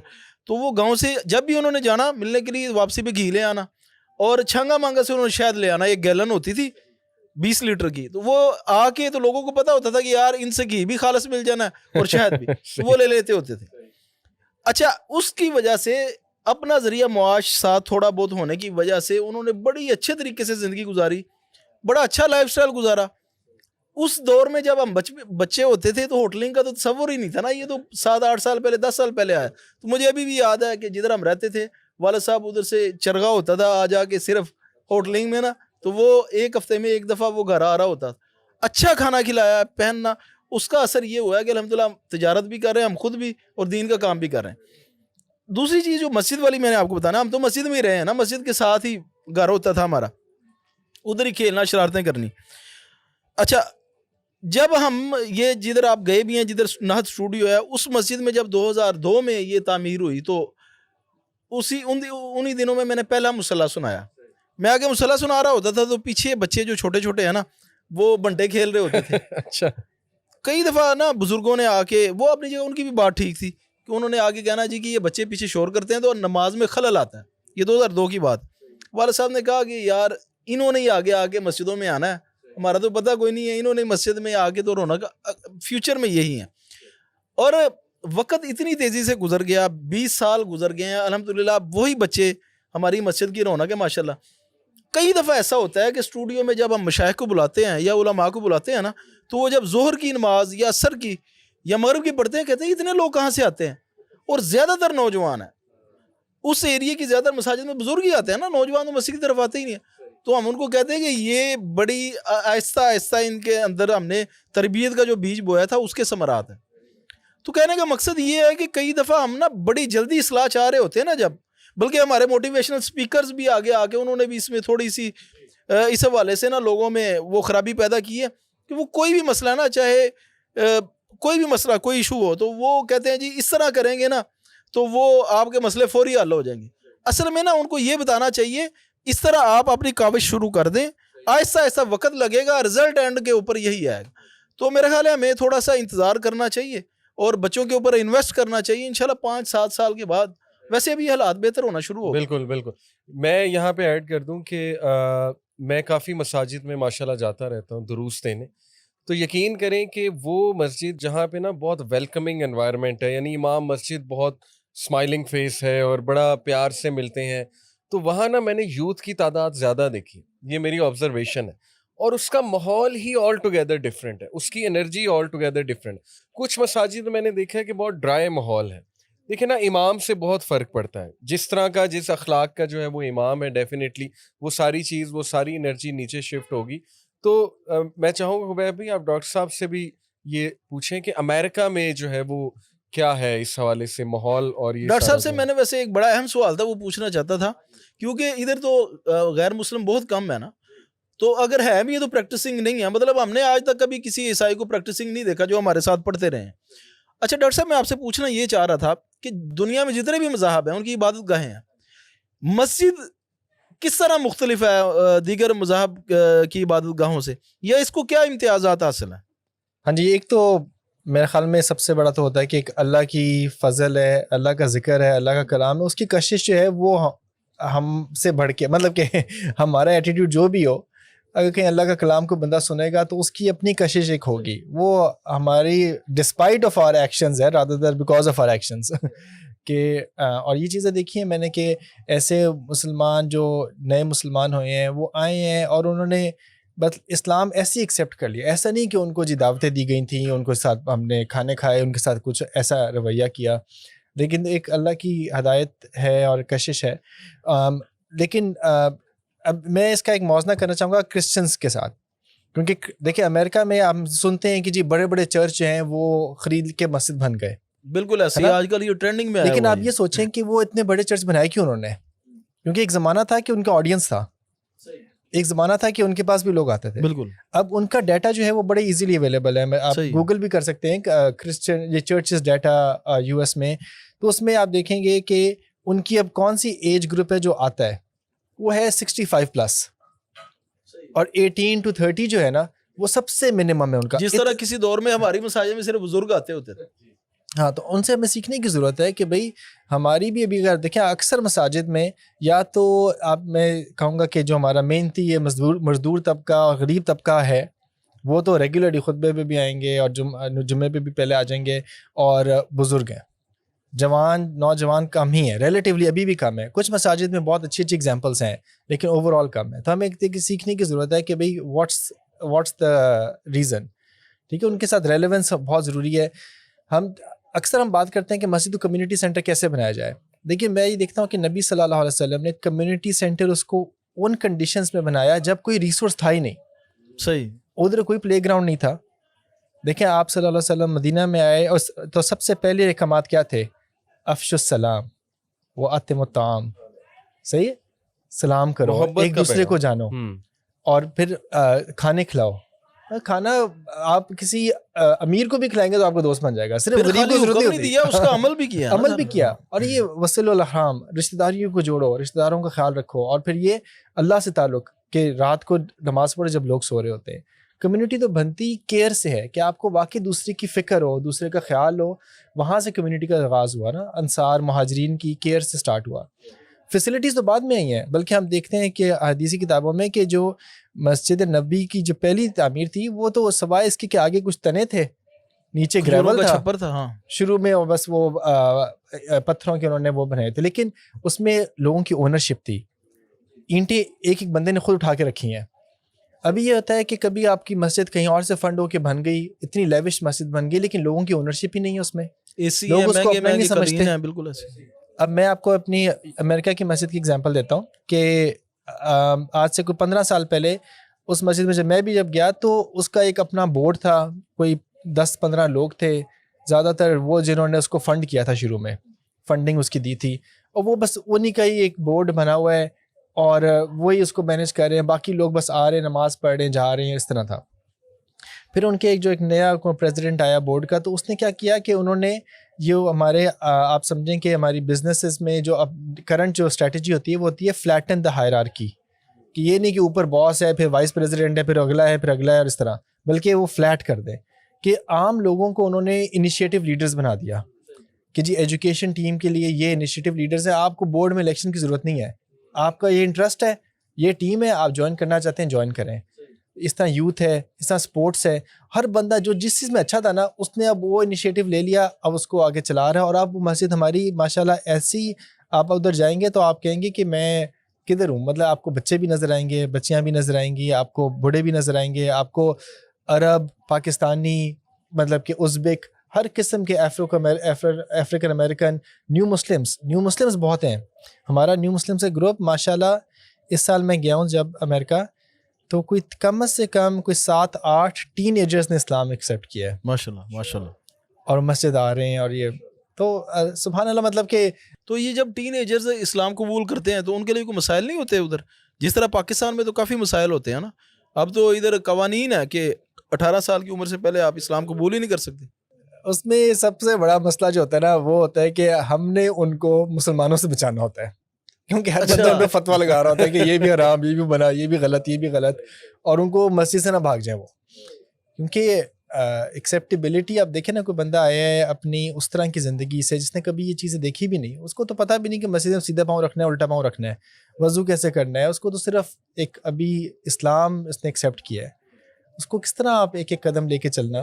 تو وہ گاؤں سے جب بھی انہوں نے جانا ملنے کے لیے واپسی پہ گھی لے آنا، اور چھانگا مانگا سے انہوں نے شاید لے آنا، ایک گیلن ہوتی تھی 20 لیٹر کی، تو وہ آ کے تو لوگوں کو پتا ہوتا تھا کہ یار ان سے گھی بھی خالص مل جانا ہے اور شہد بھی، تو وہ لے لیتے ہوتے تھے. اچھا، اس کی وجہ سے اپنا ذریعہ معاش ساتھ تھوڑا بہت ہونے کی وجہ سے انہوں نے بڑی اچھے طریقے سے زندگی گزاری، بڑا اچھا لائف سٹائل گزارا. اس دور میں جب ہم بچے ہوتے تھے تو ہوٹلنگ کا تو تصور ہی نہیں تھا نا، یہ تو 7-8 سال پہلے 10 سال پہلے آیا. تو مجھے ابھی بھی یاد ہے کہ جدھر ہم رہتے تھے والد صاحب ادھر سے چرگا ہوتا تھا آ جا کے صرف ہوٹلنگ میں نا، تو وہ ایک ہفتے میں ایک دفعہ وہ گھر آ رہا ہوتا، اچھا کھانا کھلایا پہننا. اس کا اثر یہ ہوا ہے کہ الحمدللہ تجارت بھی کر رہے ہیں ہم خود بھی اور دین کا کام بھی کر رہے ہیں. دوسری چیز جو مسجد والی میں نے آپ کو بتانا، ہم تو مسجد میں ہی رہے ہیں نا، مسجد کے ساتھ ہی گھر ہوتا تھا ہمارا، ادھر ہی کھیلنا شرارتیں کرنی. اچھا، جب ہم یہ جدھر آپ گئے بھی ہیں جدھر نہت اسٹوڈیو ہے، اس مسجد میں جب 2002 میں یہ تعمیر ہوئی تو انہی دنوں میں نے پہلا مصلی سنایا. میں آگے مصلی سنا رہا ہوتا تھا تو پیچھے بچے جو چھوٹے چھوٹے ہیں نا وہ بنٹے کھیل رہے ہوتے تھے. اچھا، کئی دفعہ نا بزرگوں نے آ کے، وہ اپنی جگہ ان کی بھی بات ٹھیک تھی کہ انہوں نے آگے کہنا جی کہ یہ بچے پیچھے شور کرتے ہیں تو نماز میں خلل آتا ہے. یہ 2002 کی بات. والد صاحب نے کہا کہ یار انہوں نے ہی آگے آ کے مسجدوں میں آنا ہے، ہمارا تو پتہ کوئی نہیں ہے، انہوں نے مسجد میں آ کے تو رونق فیوچر میں یہی ہیں. اور وقت اتنی تیزی سے گزر گیا، 20 سال گزر گئے ہیں الحمدللہ، وہی بچے ہماری مسجد کی رونق ہے ماشاءاللہ. کئی دفعہ ایسا ہوتا ہے کہ اسٹوڈیو میں جب ہم مشائخ کو بلاتے ہیں یا علماء کو بلاتے ہیں نا، تو وہ جب ظہر کی نماز یا عصر کی یا مغرب کی پڑھتے ہیں کہتے ہیں اتنے لوگ کہاں سے آتے ہیں، اور زیادہ تر نوجوان ہیں اس ایریے کی، زیادہ تر مساجد میں بزرگ ہی آتے ہیں نا، نوجوان تو مسجد کی طرف آتے ہی نہیں ہیں. تو ہم ان کو کہتے ہیں کہ یہ بڑی آہستہ آہستہ ان کے اندر ہم نے تربیت کا جو بیج بویا تھا اس کے ثمرات ہیں. تو کہنے کا مقصد یہ ہے کہ کئی دفعہ ہم نا بڑی جلدی اصلاح چاہ رہے ہوتے ہیں نا، جب بلکہ ہمارے موٹیویشنل سپیکرز بھی آگے آ کے انہوں نے بھی اس میں تھوڑی سی اس حوالے سے نا لوگوں میں وہ خرابی پیدا کی ہے کہ وہ کوئی بھی مسئلہ نا، چاہے کوئی بھی مسئلہ کوئی ایشو ہو تو وہ کہتے ہیں جی اس طرح کریں گے نا تو وہ آپ کے مسئلے فوری حل ہو جائیں گے. اصل میں نا ان کو یہ بتانا چاہیے اس طرح آپ اپنی کاوش شروع کر دیں، آہستہ آہستہ وقت لگے گا، رزلٹ اینڈ کے اوپر یہی آئے گا. تو میرا خیال ہے ہمیں تھوڑا سا انتظار کرنا چاہیے اور بچوں کے اوپر انویسٹ کرنا چاہیے. انشاءاللہ 5-7 سال کے بعد ویسے بھی حالات بہتر ہونا شروع ہو. بالکل بالکل. میں یہاں پہ ایڈ کر دوں کہ میں کافی مساجد میں ماشاءاللہ جاتا رہتا ہوں دروس دینے، تو یقین کریں کہ وہ مسجد جہاں پہ نا بہت ویلکمنگ انوائرمنٹ ہے، یعنی امام مسجد بہت اسمائلنگ فیس ہے اور بڑا پیار سے ملتے ہیں، تو وہاں نا میں نے یوتھ کی تعداد زیادہ دیکھی، یہ میری آبزرویشن ہے، اور اس کا ماحول ہی آل ٹوگیدر ڈفرینٹ ہے، اس کی انرجی آل ٹوگیدر ڈفرینٹ. کچھ مساجد میں نے دیکھا ہے کہ بہت ڈرائی ماحول ہے. دیکھیں نا، امام سے بہت فرق پڑتا ہے، جس طرح کا جس اخلاق کا جو ہے وہ امام ہے، ڈیفینیٹلی وہ ساری چیز وہ ساری انرجی نیچے شفٹ ہوگی. تو میں چاہوں گا حبیب بھائی آپ ڈاکٹر صاحب سے بھی یہ پوچھیں کہ امریکہ میں جو ہے وہ کیا ہے اس حوالے سے ماحول. اور یہ ڈاکٹر صاحب سے میں نے ویسے ایک بڑا اہم سوال تھا وہ پوچھنا چاہتا تھا، کیونکہ ادھر تو غیر مسلم بہت کم ہے نا، تو اگر ہے بھی یہ تو پریکٹسنگ نہیں ہے، مطلب ہم نے آج تک کبھی کسی عیسائی کو پریکٹسنگ نہیں دیکھا جو ہمارے ساتھ پڑھتے رہے ہیں. اچھا ڈاکٹر صاحب، میں آپ سے پوچھنا یہ چاہ رہا تھا کہ دنیا میں جتنے بھی مذاہب ہیں ان کی عبادت گاہیں ہیں، مسجد کس طرح مختلف ہے دیگر مذاہب کی عبادت گاہوں سے، یا اس کو کیا امتیازات حاصل ہیں؟ ہاں جی، ایک تو میرے خیال میں سب سے بڑا تو ہوتا ہے کہ ایک اللہ کی فضل ہے، اللہ کا ذکر ہے، اللہ کا کلام ہے، اس کی کشش جو ہے وہ ہم سے بڑھ کے، مطلب کہ ہمارا ایٹیٹیوڈ جو بھی ہو، اگر کہیں اللہ کا کلام کو بندہ سنے گا تو اس کی اپنی کشش ایک ہوگی، وہ ہماری ڈسپائٹ آف آر ایکشنز ہے rather than because of our actions کہ اور یہ چیزیں دیکھی ہیں میں نے کہ ایسے مسلمان جو نئے مسلمان ہوئے ہیں وہ آئے ہیں اور انہوں نے بس اسلام ایسے ہی ایکسیپٹ کر لیا. ایسا نہیں کہ ان کو جی دعوتیں دی گئی تھیں، ان کے ساتھ ہم نے کھانے کھائے، ان کے ساتھ کچھ ایسا رویہ کیا، لیکن ایک اللہ کی ہدایت ہے اور کشش ہے. لیکن اب میں اس کا ایک موازنہ کرنا چاہوں گا کرسچنس کے ساتھ کیونکہ دیکھیں امریکہ میں ہم سنتے ہیں کہ جی بڑے بڑے چرچ ہیں وہ خرید کے مسجد بن گئے, بالکل ایسے ہی آج کل یہ ٹرینڈنگ میں آیا لیکن ہوا آپ ہے یہ سوچیں کہ وہ اتنے بڑے چرچ بنائے کیوں انہوں نے؟ کیونکہ ایک زمانہ تھا کہ ان کا آڈینس تھا, ایک زمانہ تھا کہ ان کے پاس بھی لوگ آتے تھے. بالکل. اب ان کا ڈیٹا جو ہے وہ بڑے ایزیلی اویلیبل ہے, آپ گوگل بھی کر سکتے ہیں کرسچن یہ چرچز ڈیٹا یو ایس میں, تو اس میں آپ دیکھیں گے کہ ان کی اب کون سی ایج گروپ ہے جو آتا ہے, وہ ہے 65+, اور 18 to 30 جو ہے نا وہ سب سے منیمم ہے ان کا. جس طرح کسی دور میں ہماری مساجد میں صرف بزرگ آتے ہوتے تھے. ہاں, تو ان سے ہمیں سیکھنے کی ضرورت ہے کہ بھئی ہماری بھی ابھی اگر دیکھیں اکثر مساجد میں یا تو میں کہوں گا کہ جو ہمارا مین تھی یہ مزدور طبقہ اور غریب طبقہ ہے, وہ تو ریگولرلی خطبے پہ بھی آئیں گے اور جمعے پہ بھی پہلے آ جائیں گے, اور بزرگ ہیں, نوجوان کم ہی ہیں, ریلیٹیولی ابھی بھی کم ہے. کچھ مساجد میں بہت اچھی ایگزامپلس ہیں لیکن اوور آل کم ہے. تو ہمیں سیکھنے کی ضرورت ہے کہ بھئی واٹس دا ریزن, ٹھیک ہے. ان کے ساتھ ریلیونس بہت ضروری ہے. اکثر ہم بات کرتے ہیں کہ مسجد و کمیونٹی سینٹر کیسے بنایا جائے. دیکھیے میں یہ دیکھتا ہوں کہ نبی صلی اللہ علیہ وسلم نے کمیونٹی سینٹر اس کو ان کنڈیشنز میں بنایا جب کوئی ریسورس تھا ہی نہیں. صحیح. ادھر کوئی پلے گراؤنڈ نہیں تھا. دیکھیں آپ صلی اللہ علیہ وسلم مدینہ میں آئے تو سب سے پہلے احکامات کیا تھے؟ افش السلام و اتم الطعام, صحیح ہے, سلام کرو, ایک دوسرے کو جانو, اور پھر کھانے کھلاؤ. کھانا آپ کسی امیر کو بھی کھلائیں گے تو آپ کو دوست بن جائے گا, صرف غریب کو ضرورت نہیں ہوتی, اس کا عمل بھی کیا, عمل بھی کیا. اور یہ وصل الارحام, رشتہ داریوں کو جوڑو, رشتہ داروں کا خیال رکھو, اور پھر یہ اللہ سے تعلق کہ رات کو نماز پڑھے جب لوگ سو رہے ہوتے ہیں. کمیونٹی تو بنتی کیئر سے ہے کہ آپ کو واقعی دوسرے کی فکر ہو, دوسرے کا خیال ہو. وہاں سے کمیونٹی کا آغاز ہوا نا, انصار مہاجرین کی کیئر سے سٹارٹ ہوا. فیسلٹیز تو بعد میں آئی ہیں, بلکہ ہم دیکھتے ہیں کہ حدیثی کتابوں میں کہ جو مسجد نبی کی جو پہلی تعمیر تھی وہ تو سوائے اس کے کہ آگے کچھ تنے تھے, نیچے گریول تھا, چھپر تھا. ہاں شروع میں بس وہ پتھروں کے انہوں نے وہ بنائے تھے, لیکن اس میں لوگوں کی اونرشپ تھی. اینٹیں ایک ایک بندے نے خود اٹھا کے رکھی ہیں. ابھی یہ ہوتا ہے کہ کبھی آپ کی مسجد کہیں اور سے فنڈ ہو کے بن گئی, اتنی لیوش مسجد بن گئی, لیکن لوگوں کی اونرشپ ہی نہیں ہے اس میں, لوگ اس کو اپنا نہیں سمجھتے ہیں. بالکل ایسے. اب میں آپ کو اپنی امریکہ کی مسجد کی اگزامپل دیتا ہوں کہ آج سے کوئی 15 سال پہلے اس مسجد میں میں بھی جب گیا تو اس کا ایک اپنا بورڈ تھا, کوئی 10-15 لوگ تھے, زیادہ تر وہ جنہوں نے اس کو فنڈ کیا تھا, شروع میں فنڈنگ اس کی دی تھی, اور وہ بس انہی کا ہی ایک بورڈ بنا ہوا ہے اور وہی اس کو مینیج کر رہے ہیں, باقی لوگ بس آ رہے ہیں, نماز پڑھ رہے ہیں, جا رہے ہیں, اس طرح تھا. پھر ان کے ایک نیا پریزیڈنٹ آیا بورڈ کا, تو اس نے کیا کیا کہ انہوں نے یہ ہمارے آپ سمجھیں کہ ہماری بزنسز میں جو اب کرنٹ جو اسٹریٹجی ہوتی ہے وہ ہوتی ہے فلیٹن دا ہائرارکی, کہ یہ نہیں کہ اوپر باس ہے, پھر وائس پریزیڈنٹ ہے, پھر اگلا ہے, پھر اگلا ہے, اور اس طرح, بلکہ وہ فلیٹ کر دیں کہ عام لوگوں کو انہوں نے انیشیٹو لیڈرز بنا دیا کہ جی ایجوکیشن ٹیم کے لیے یہ انیشیٹو لیڈرز ہیں, آپ کو بورڈ میں الیکشن کی ضرورت نہیں ہے, آپ کا یہ انٹرسٹ ہے, یہ ٹیم ہے, آپ جوائن کرنا چاہتے ہیں جوائن کریں. اس طرح یوتھ ہے, اس طرح سپورٹس ہے, ہر بندہ جو جس چیز میں اچھا تھا نا اس نے اب وہ انیشیٹو لے لیا, اب اس کو آگے چلا رہا ہے. اور اب مسجد ہماری ماشاءاللہ ایسی, آپ ادھر جائیں گے تو آپ کہیں گے کہ میں کدھر ہوں, مطلب آپ کو بچے بھی نظر آئیں گے, بچیاں بھی نظر آئیں گی, آپ کو بوڑھے بھی نظر آئیں گے, آپ کو عرب, پاکستانی, مطلب کہ ازبک, ہر قسم کے افریقن امریکن, نیو مسلمز بہت ہیں. ہمارا نیو مسلم سے گروپ ماشاءاللہ اس سال میں گیا ہوں جب امریکہ, تو کوئی کم از سے کم کوئی 7-8 ٹین ایجرز نے اسلام ایکسیپٹ کیا ہے, ماشاءاللہ, اور مسجد آ رہے ہیں. اور یہ تو سبحان اللہ, مطلب کہ تو یہ جب ٹین ایجرز اسلام قبول کرتے ہیں تو ان کے لیے کوئی مسائل نہیں ہوتے ادھر, جس طرح پاکستان میں تو کافی مسائل ہوتے ہیں نا. اب تو ادھر قوانین ہے کہ 18 سال کی عمر سے پہلے آپ اسلام قبول ہی نہیں کر سکتے. اس میں سب سے بڑا مسئلہ جو ہوتا ہے نا وہ ہوتا ہے کہ ہم نے ان کو مسلمانوں سے بچانا ہوتا ہے, کیونکہ ہر بندہ ان پہ فتویٰ لگا رہا ہوتا ہے کہ یہ بھی حرام, یہ بھی بنا, یہ بھی غلط, یہ بھی غلط, اور ان کو مسجد سے نہ بھاگ جائیں وہ. کیونکہ ایکسیپٹیبلٹی, آپ دیکھیں نا, کوئی بندہ آیا ہے اپنی اس طرح کی زندگی سے جس نے کبھی یہ چیزیں دیکھی بھی نہیں, اس کو تو پتہ بھی نہیں کہ مسجد میں سیدھا پاؤں رکھنا ہے, الٹا پاؤں رکھنا ہے, وضو کیسے کرنا ہے, اس کو تو صرف ایک ابھی اسلام اس نے ایکسیپٹ کیا ہے, اس کو کس طرح آپ ایک ایک قدم لے کے چلنا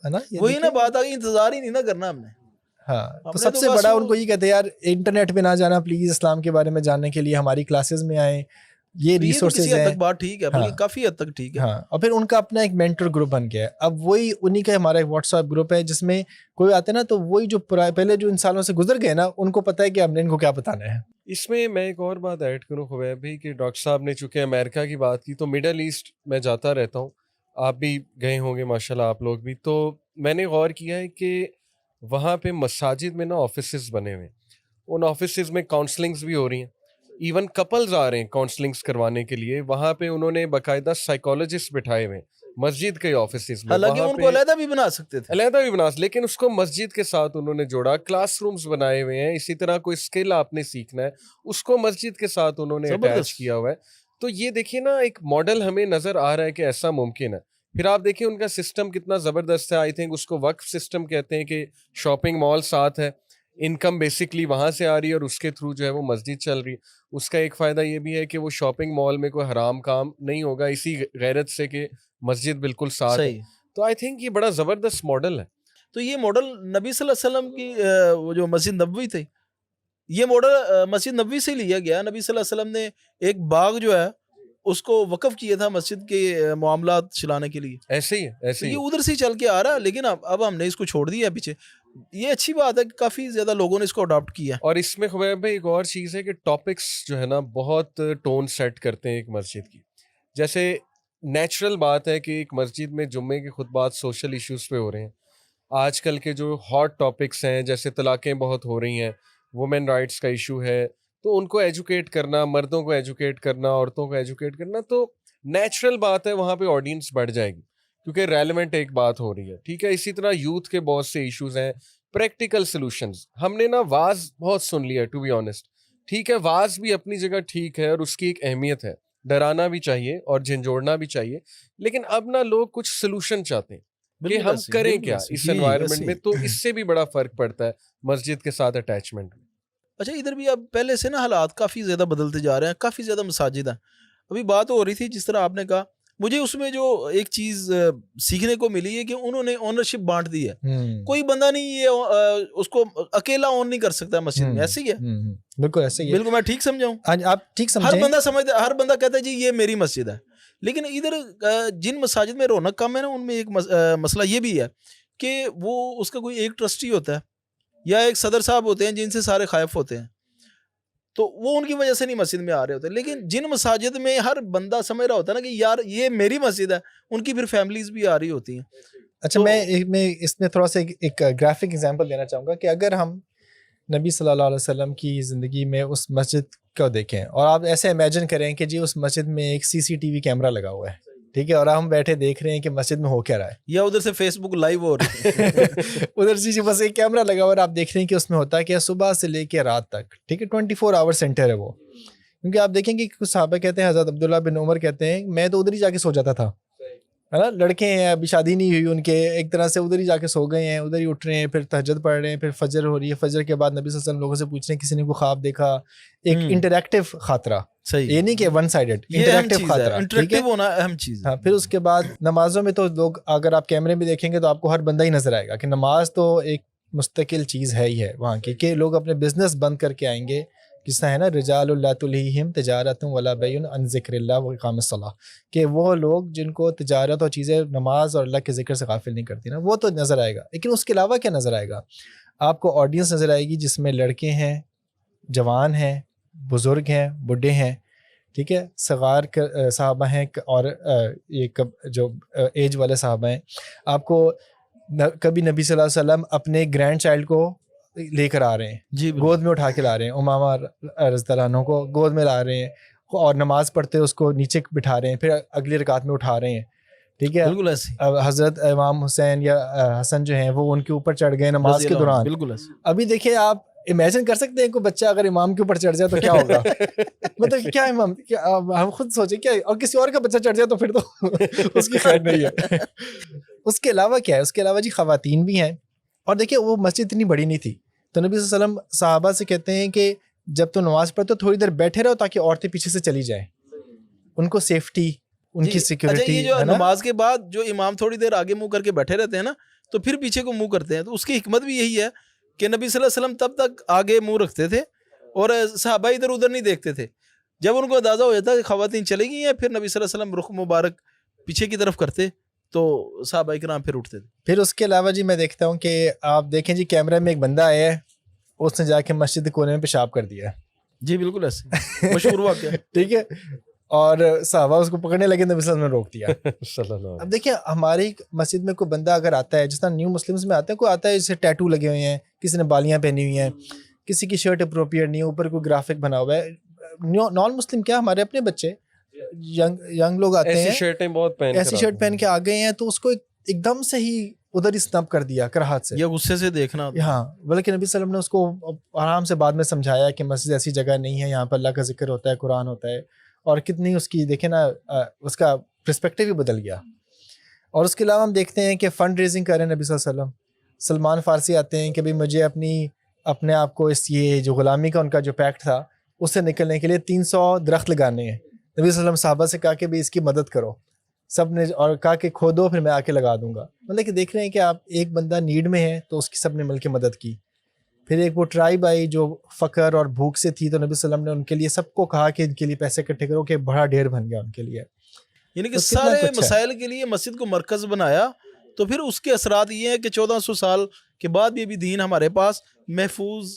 ہے نا. وہی نا بات آگئی, انتظار ہی نہیں نا کرنا ہم نے. ہاں, تو سب سے بڑا ان کو یہ کہتے ہیں یار انٹرنیٹ پہ نہ جانا پلیز, اسلام کے بارے میں جاننے کے لیے ہماری کلاسز میں آئیں, یہ ریسورسز ہیں. بات ٹھیک ہے, بلکہ کافی حد تک ٹھیک ہے. ہاں, اور پھر ان کا اپنا ایک مینٹر گروپ بن گیا ہے. اب وہی انہی کا ہمارا ایک واٹس ایپ گروپ ہے جس میں کوئی آتے نا, تو وہی جو پہلے جو انسانوں سے گزر گئے نا, ان کو پتہ ہے کہ ہم نے ان کو کیا بتانا ہے. اس میں میں ایک اور بات ایڈ کروں خبیب بھائی, کہ ڈاکٹر صاحب نے چونکہ امریکہ کی بات کی, تو مڈل ایسٹ میں جاتا رہتا ہوں, آپ بھی گئے ہوں گے ماشاءاللہ آپ لوگ بھی, تو میں نے غور کیا ہے کہ وہاں پہ مساجد میں نا آفیسز بنے ہوئے ہیں, ان آفیسز میں کاؤنسلنگز بھی ہو رہی ہیں, ایون کپلز آ رہے ہیں کاؤنسلنگز کروانے کے لیے. وہاں پہ انہوں نے باقاعدہ سائیکالوجسٹ بٹھائے ہوئے ہیں مسجد کے آفیسز میں. حالانکہ وہاں ان پہ کو علیحدہ بھی بنا سکتے تھے, علیحدہ بھی بنا, لیکن اس کو مسجد کے ساتھ انہوں نے جوڑا. کلاس رومز بنائے ہوئے ہیں, اسی طرح کوئی اسکل آپ نے سیکھنا ہے اس کو مسجد کے ساتھ انہوں نے اٹیچ زبردست. کیا ہوا ہے. تو یہ دیکھیے نا ایک ماڈل ہمیں نظر آ رہا ہے کہ ایسا ممکن ہے. پھر آپ دیکھیں ان کا سسٹم کتنا زبردست ہے. آئی تھنک اس کو وقف سسٹم کہتے ہیں کہ شاپنگ مال ساتھ ہے, انکم بیسکلی وہاں سے آ رہی ہے اور اس کے تھرو جو ہے وہ مسجد چل رہی ہے. اس کا ایک فائدہ یہ بھی ہے کہ وہ شاپنگ مال میں کوئی حرام کام نہیں ہوگا, اسی غیرت سے کہ مسجد بالکل ساتھ ہے. صحیح. تو آئی تھنک یہ بڑا زبردست ماڈل ہے. تو یہ ماڈل نبی صلی اللہ علیہ وسلم کی وہ جو مسجد نبوی تھی, یہ ماڈل مسجد نبوی سے لیا گیا. نبی صلی اللہ علیہ وسلم نے ایک باغ جو ہے اس کو وقف کیا تھا مسجد کے معاملات چلانے کے لیے. ایسے ہی ہے, ایسے ہی یہ ادھر سے ہی چل کے آ رہا ہے, لیکن اب ہم نے اس کو چھوڑ دیا پیچھے. یہ اچھی بات ہے کہ کافی زیادہ لوگوں نے اس کو اڈاپٹ کیا. اور اس میں خبیر بھائی ایک اور چیز ہے کہ ٹاپکس جو ہے نا بہت ٹون سیٹ کرتے ہیں ایک مسجد کی. جیسے نیچرل بات ہے کہ ایک مسجد میں جمعے کے خطبات سوشل ایشوز پہ ہو رہے ہیں. آج کل کے جو ہاٹ ٹاپکس ہیں جیسے طلاقیں بہت ہو رہی ہیں, وومن رائٹس کا ایشو ہے, تو ان کو ایجوکیٹ کرنا, مردوں کو ایجوکیٹ کرنا, عورتوں کو ایجوکیٹ کرنا, تو نیچرل بات ہے وہاں پہ آڈینس بڑھ جائے گی کیونکہ ریلیونٹ ایک بات ہو رہی ہے. ٹھیک ہے, اسی طرح یوتھ کے بہت سے ایشوز ہیں, پریکٹیکل سلوشنز. ہم نے نا واز بہت سن لیا ٹو بی آنیسٹ. ٹھیک ہے, واز بھی اپنی جگہ ٹھیک ہے اور اس کی ایک اہمیت ہے, ڈرانا بھی چاہیے اور جھنجھوڑنا بھی چاہیے, لیکن اب نا لوگ کچھ سلوشن چاہتے ہیں کہ ہم کریں کیا اس انوائرمنٹ میں. تو اس سے بھی بڑا فرق پڑتا ہے مسجد کے ساتھ اٹیچمنٹ میں. اچھا, ادھر بھی اب پہلے سے نا حالات کافی زیادہ بدلتے جا رہے ہیں, کافی زیادہ مساجد ہیں. ابھی بات ہو رہی تھی جس طرح آپ نے کہا, مجھے اس میں جو ایک چیز سیکھنے کو ملی ہے کہ انہوں نے اونرشپ بانٹ دی ہے. کوئی بندہ نہیں یہ اس کو اکیلا اون نہیں کر سکتا مسجد میں. ایسے ہی ہے, بالکل ایسے ہی ہے. بالکل میں ٹھیک سمجھاؤں؟ آپ ٹھیک سمجھیں. ہر بندہ سمجھتا, ہر بندہ کہتا ہے جی یہ میری مسجد ہے. لیکن ادھر جن مساجد میں رونق کم ہے نا, ان میں ایک مسئلہ یہ بھی ہے کہ وہ اس کا کوئی ایک ٹرسٹی ہوتا ہے یا ایک صدر صاحب ہوتے ہیں جن سے سارے خائف ہوتے ہیں, تو وہ ان کی وجہ سے نہیں مسجد میں آ رہے ہوتے. لیکن جن مساجد میں ہر بندہ سمجھ رہا ہوتا ہے نا کہ یار یہ میری مسجد ہے, ان کی پھر فیملیز بھی آ رہی ہوتی ہیں. اچھا, میں اس میں تھوڑا سا ایک گرافک ایگزامپل دینا چاہوں گا کہ اگر ہم نبی صلی اللہ علیہ وسلم کی زندگی میں اس مسجد کو دیکھیں اور آپ ایسے امیجن کریں کہ جی اس مسجد میں ایک CCTV کیمرہ لگا ہوا ہے, ٹھیک ہے, اور ہم بیٹھے دیکھ رہے ہیں کہ مسجد میں ہو کیا رہا ہے, یا ادھر سے فیس بک لائیو ہو رہی ہے ادھر سے بس ایک کیمرہ لگا ہوا اور آپ دیکھ رہے ہیں کہ اس میں ہوتا ہے کہ صبح سے لے کے رات تک, ٹھیک ہے, 24 آور سینٹر ہے وہ. کیونکہ آپ دیکھیں کہ کچھ صحابہ کہتے ہیں, حضرت عبداللہ بن عمر کہتے ہیں میں تو ادھر ہی جا کے سو جاتا تھا, ہے نا, لڑکے ہیں ابھی شادی نہیں ہوئی ان کے, ایک طرح سے ادھر ہی جا کے سو گئے ہیں, ادھر ہی اٹھ رہے ہیں, پھر تہجد پڑھ رہے ہیں, پھر فجر ہو رہی ہے, فجر کے بعد نبی صلی اللہ علیہ وسلم لوگوں سے پوچھ رہے ہیں کسی نے کوئی خواب دیکھا, ایک انٹریکٹیو خاطرہ, صحیح, یہ نہیں کہ ون سائیڈڈ, انٹریکٹیو خاطرہ, انٹریکٹیو ہونا اہم چیز ہے. ہاں, پھر اس کے بعد نمازوں میں تو لوگ, اگر آپ کیمرے میں دیکھیں گے تو آپ کو ہر بندہ ہی نظر آئے گا کہ نماز تو ایک مستقل چیز ہے ہی ہے وہاں کی, کہ لوگ اپنے بزنس بند کر کے آئیں گے, جس طرح ہے نا رجال لا تلہیہم تجارت ولا بیع عن ذکر اللہ واقام الصلاۃ, کہ وہ لوگ جن کو تجارت اور چیزیں نماز اور اللہ کے ذکر سے غافل نہیں کرتی نا, وہ تو نظر آئے گا. لیکن اس کے علاوہ کیا نظر آئے گا, آپ کو آڈینس نظر آئے گی جس میں لڑکے ہیں, جوان ہیں, بزرگ ہیں, بڈھے ہیں, ٹھیک ہے, صغار صحابہ ہیں اور یہ جو ایج والے صحابہ ہیں. آپ کو کبھی نبی صلی اللہ علیہ وسلم اپنے گرینڈ چائلڈ کو لے کر آ رہے ہیں, جی, گود میں اٹھا کے لا رہے ہیں, امامہ رضی اللہ عنہ کو گود میں لا رہے ہیں, اور نماز پڑھتے اس کو نیچے بٹھا رہے ہیں, پھر اگلی رکعت میں اٹھا رہے ہیں, ٹھیک ہے. بالکل ایسے حضرت امام حسین یا حسن جو ہیں وہ ان کے اوپر چڑھ گئے نماز کے دوران. بالکل ایسے. ابھی دیکھیں, آپ امیجن کر سکتے ہیں کوئی بچہ اگر امام کے اوپر چڑھ جائے تو کیا ہوگا, مطلب کیا امام, ہم خود سوچیں کیا, اور کسی اور کا بچہ چڑھ جائے تو پھر تو اس کی خیر نہیں ہے. اس کے علاوہ کیا ہے, اس کے علاوہ جی خواتین بھی ہیں. اور دیکھیں وہ مسجد اتنی بڑی نہیں تھی, تو نبی صلی اللہ علیہ وسلم صحابہ سے کہتے ہیں کہ جب تو نماز پڑھتے تو تھوڑی دیر بیٹھے رہو تاکہ عورتیں پیچھے سے چلی جائیں, ان کو سیفٹی, ان کی سیکورٹی. یہ جو نماز کے بعد جو امام تھوڑی دیر آگے منہ کر کے بیٹھے رہتے ہیں نا, تو پھر پیچھے کو منہ کرتے ہیں, تو اس کی حکمت بھی یہی ہے کہ نبی صلی اللہ علیہ وسلم تب تک آگے منہ رکھتے تھے اور صحابہ ادھر ادھر نہیں دیکھتے تھے. جب ان کو اندازہ ہو جاتا کہ خواتین چلے گئی ہیں, پھر نبی صلی اللہ علیہ وسلم رخ مبارک پیچھے کی طرف کرتے, تو صحابہ کرام پھر اٹھتے تھے. پھر اس کے علاوہ جی میں دیکھتا ہوں کہ آپ دیکھیں جی کیمرے میں ایک بندہ آیا ہے, اس نے جا کے مسجد کونے میں پیشاب کر دیا. جی بالکل ایسے مشہور واقعہ. ٹھیک ہے, اور صحابہ اس کو پکڑنے لگے، نبی صلی اللہ علیہ وسلم نے روک دیا. صلی اللہ اب علیہ دیکھیں ہماری مسجد میں کوئی بندہ اگر آتا ہے، جس طرح نیو مسلمس میں آتا ہے، کوئی آتا ہے جسے ٹیٹو لگے ہوئے ہیں، کسی نے بالیاں پہنی ہوئی ہیں، کسی کی شرٹ اپروپریٹ نہیں ہے، اوپر کوئی گرافک بنا ہوا ہے. نان مسلم کیا ہمارے اپنے بچے ینگ لوگ آتے ایسی ہیں، شرٹیں بہت پہن ایسی شرٹ پہن کے آ گئے ہیں، تو اس کو ایک دم سے ہی ادھر ہی سنپ کر دیا کراہت سے. یا غصے سے دیکھنا ہوتا ہے. ہاں، بلکہ نبی صلی اللہ علیہ وسلم نے اس کو آرام سے بعد میں سمجھایا کہ مسجد ایسی جگہ نہیں ہے، یہاں پر اللہ کا ذکر ہوتا ہے، قرآن ہوتا ہے. اور کتنی اس کی دیکھیں نا اس کا پرسپیکٹیو ہی بدل گیا. اور اس کے علاوہ ہم دیکھتے ہیں کہ فنڈ ریزنگ کر رہے ہیں نبی صلی اللہ علیہ وسلم. سلمان فارسی آتے ہیں کہ بھائی مجھے اپنے آپ کو اس یہ جو غلامی کا ان کا جو پیکٹ تھا اس سے نکلنے کے لیے 300 درخت لگانے ہیں. نبی صلی اللہ علیہ وسلم صحابہ سے کہا کہ بھائی اس کی مدد کرو، سب نے اور کہا کہ کھودو پھر میں آ کے لگا دوں گا. مطلب کہ دیکھ رہے ہیں کہ آپ ایک بندہ نیڈ میں ہے تو اس کی سب نے مل کے مدد کی. پھر ایک وہ ٹرائب آئی جو فقر اور بھوک سے تھی، تو نبی صلی اللہ علیہ وسلم نے ان کے لیے سب کو کہا کہ ان کے لیے پیسے اکٹھے کرو، کہ بڑا ڈھیر بن گیا ان کے لیے. یعنی کہ تو کتنا سارے کچھ ہے. مسائل کے لیے مسجد کو مرکز بنایا. تو پھر اس کے اثرات یہ ہیں کہ 1400 سال کے بعد بھی ابھی دین ہمارے پاس محفوظ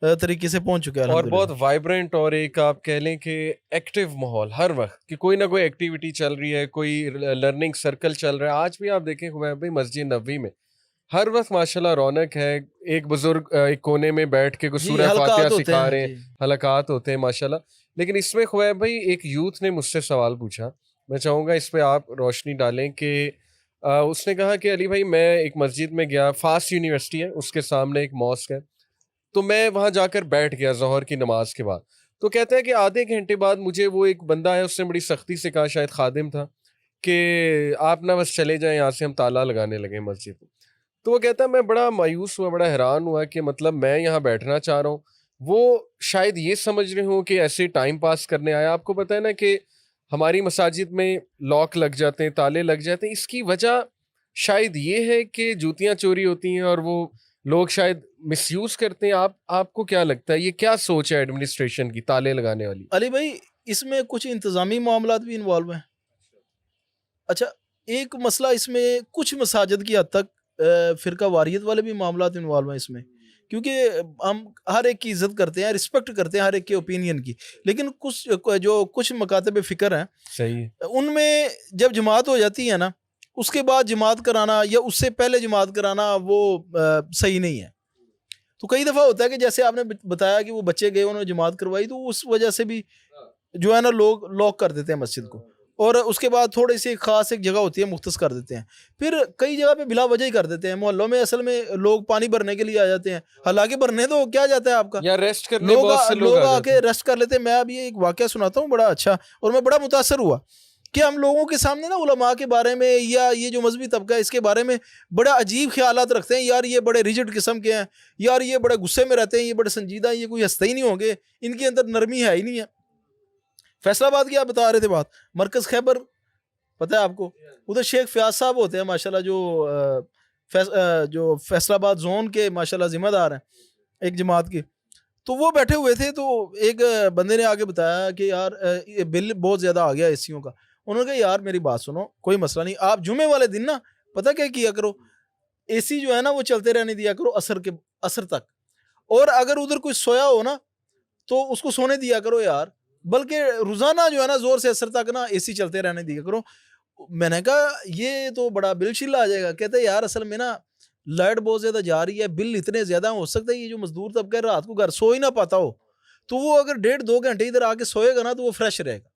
طریقے سے پہنچ چکا ہے اور الحمدللہ. بہت وائبرنٹ، اور ایک آپ کہہ لیں کہ ایکٹیو ماحول ہر وقت، کہ کوئی نہ کوئی ایکٹیویٹی چل رہی ہے، کوئی لرننگ سرکل چل رہا ہے. آج بھی آپ دیکھیں بھائی مسجد نبوی میں ہر وقت ماشاءاللہ رونق ہے. ایک بزرگ ایک کونے میں بیٹھ کے کوئی جی، سورہ حلقات فاتحہ ہوتے سکھا ہیں، رہے ہیں، جی. حلقات ہوتے ہیں ماشاءاللہ. لیکن اس میں خبیب بھائی ایک یوتھ نے مجھ سے سوال پوچھا، میں چاہوں گا اس پہ آپ روشنی ڈالیں. کہ اس نے کہا کہ علی بھائی میں ایک مسجد میں گیا، فاسٹ یونیورسٹی ہے، اس کے سامنے ایک ماسک ہے، تو میں وہاں جا کر بیٹھ گیا ظہر کی نماز کے بعد. تو کہتا ہے کہ آدھے گھنٹے بعد مجھے وہ ایک بندہ ہے، اس نے بڑی سختی سے کہا، شاید خادم تھا، کہ آپ نہ بس چلے جائیں یہاں سے، ہم تالا لگانے لگے مسجد کو. تو وہ کہتا ہے میں بڑا مایوس ہوا، بڑا حیران ہوا کہ مطلب میں یہاں بیٹھنا چاہ رہا ہوں، وہ شاید یہ سمجھ رہے ہوں کہ ایسے ٹائم پاس کرنے آیا. آپ کو پتہ ہے نا کہ ہماری مساجد میں لاک لگ جاتے ہیں، تالے لگ جاتے ہیں. اس کی وجہ شاید یہ ہے کہ جوتیاں چوری ہوتی ہیں اور وہ لوگ شاید مس یوز کرتے ہیں. آپ کو کیا لگتا ہے یہ کیا سوچ ہے ایڈمنسٹریشن کی تالے لگانے والی؟ علی بھائی اس میں کچھ انتظامی معاملات بھی انوالو ہیں. اچھا، ایک مسئلہ اس میں کچھ مساجد کی حد تک فرقہ واریت والے بھی معاملات انوالو ہیں اس میں، کیونکہ ہم ہر ایک کی عزت کرتے ہیں، رسپیکٹ کرتے ہیں ہر ایک کے اوپینین کی. لیکن کچھ مکاتب فکر ہیں، صحیح ہے. ان میں جب جماعت ہو جاتی ہے نا، اس کے بعد جماعت کرانا یا اس سے پہلے جماعت کرانا وہ صحیح نہیں ہے. تو کئی دفعہ ہوتا ہے کہ جیسے آپ نے بتایا کہ وہ بچے گئے، انہوں نے جماعت کروائی، تو اس وجہ سے بھی جو ہے نا لوگ لاک کر دیتے ہیں مسجد کو، اور اس کے بعد تھوڑی سی خاص ایک جگہ ہوتی ہے مختص کر دیتے ہیں. پھر کئی جگہ پہ بلا وجہ ہی کر دیتے ہیں. محلوں میں اصل میں لوگ پانی بھرنے کے لیے آ جاتے ہیں، حالانکہ بھرنے تو کیا جاتا ہے آپ کا، یا ریسٹ کرنے بہت سے لوگ آ جاتے کے ہیں. ریسٹ کر لیتے ہیں. میں اب یہ ایک واقعہ سناتا ہوں بڑا اچھا، اور میں بڑا متاثر ہوا کہ ہم لوگوں کے سامنے نا علماء کے بارے میں یا یہ جو مذہبی طبقہ ہے اس کے بارے میں بڑا عجیب خیالات رکھتے ہیں. یار یہ بڑے ریجڈ قسم کے ہیں، یار یہ بڑے غصے میں رہتے ہیں، یہ بڑے سنجیدہ ہیں، یہ کوئی ہنستے ہی نہیں ہوں گے، ان کے اندر نرمی ہے ہی نہیں ہے. فیصل آباد کی آپ بتا رہے تھے بات، مرکز خیبر پتہ ہے آپ کو، ادھر شیخ فیاض صاحب ہوتے ہیں ماشاءاللہ، جو فیصل آباد زون کے ماشاءاللہ ذمہ دار ہیں ایک جماعت کے. تو وہ بیٹھے ہوئے تھے، تو ایک بندے نے آگے بتایا کہ یار یہ بل بہت زیادہ آ گیا اے سیوں کا. انہوں نے کہا یار میری بات سنو، کوئی مسئلہ نہیں، آپ جمعے والے دن نا پتہ کیا کیا کرو، اے سی جو ہے نا وہ چلتے رہنے دیا کرو عصر تک، اور اگر ادھر کوئی سویا ہو نا تو اس کو سونے دیا کرو یار، بلکہ روزانہ جو ہے نا زور سے عصر تک نا اے سی چلتے رہنے دیا کرو. میں نے کہا یہ تو بڑا بل شل آ جائے گا. کہتے یار اصل میں نا لائٹ بہت زیادہ جا رہی ہے، بل اتنے زیادہ ہو سکتا ہے یہ جو مزدور طبقہ ہے رات کو گھر سو ہی نہ پاتا ہو، تو وہ اگر 1.5-2 گھنٹے ادھر آ کے سوئے گا نا تو وہ فریش رہے گا.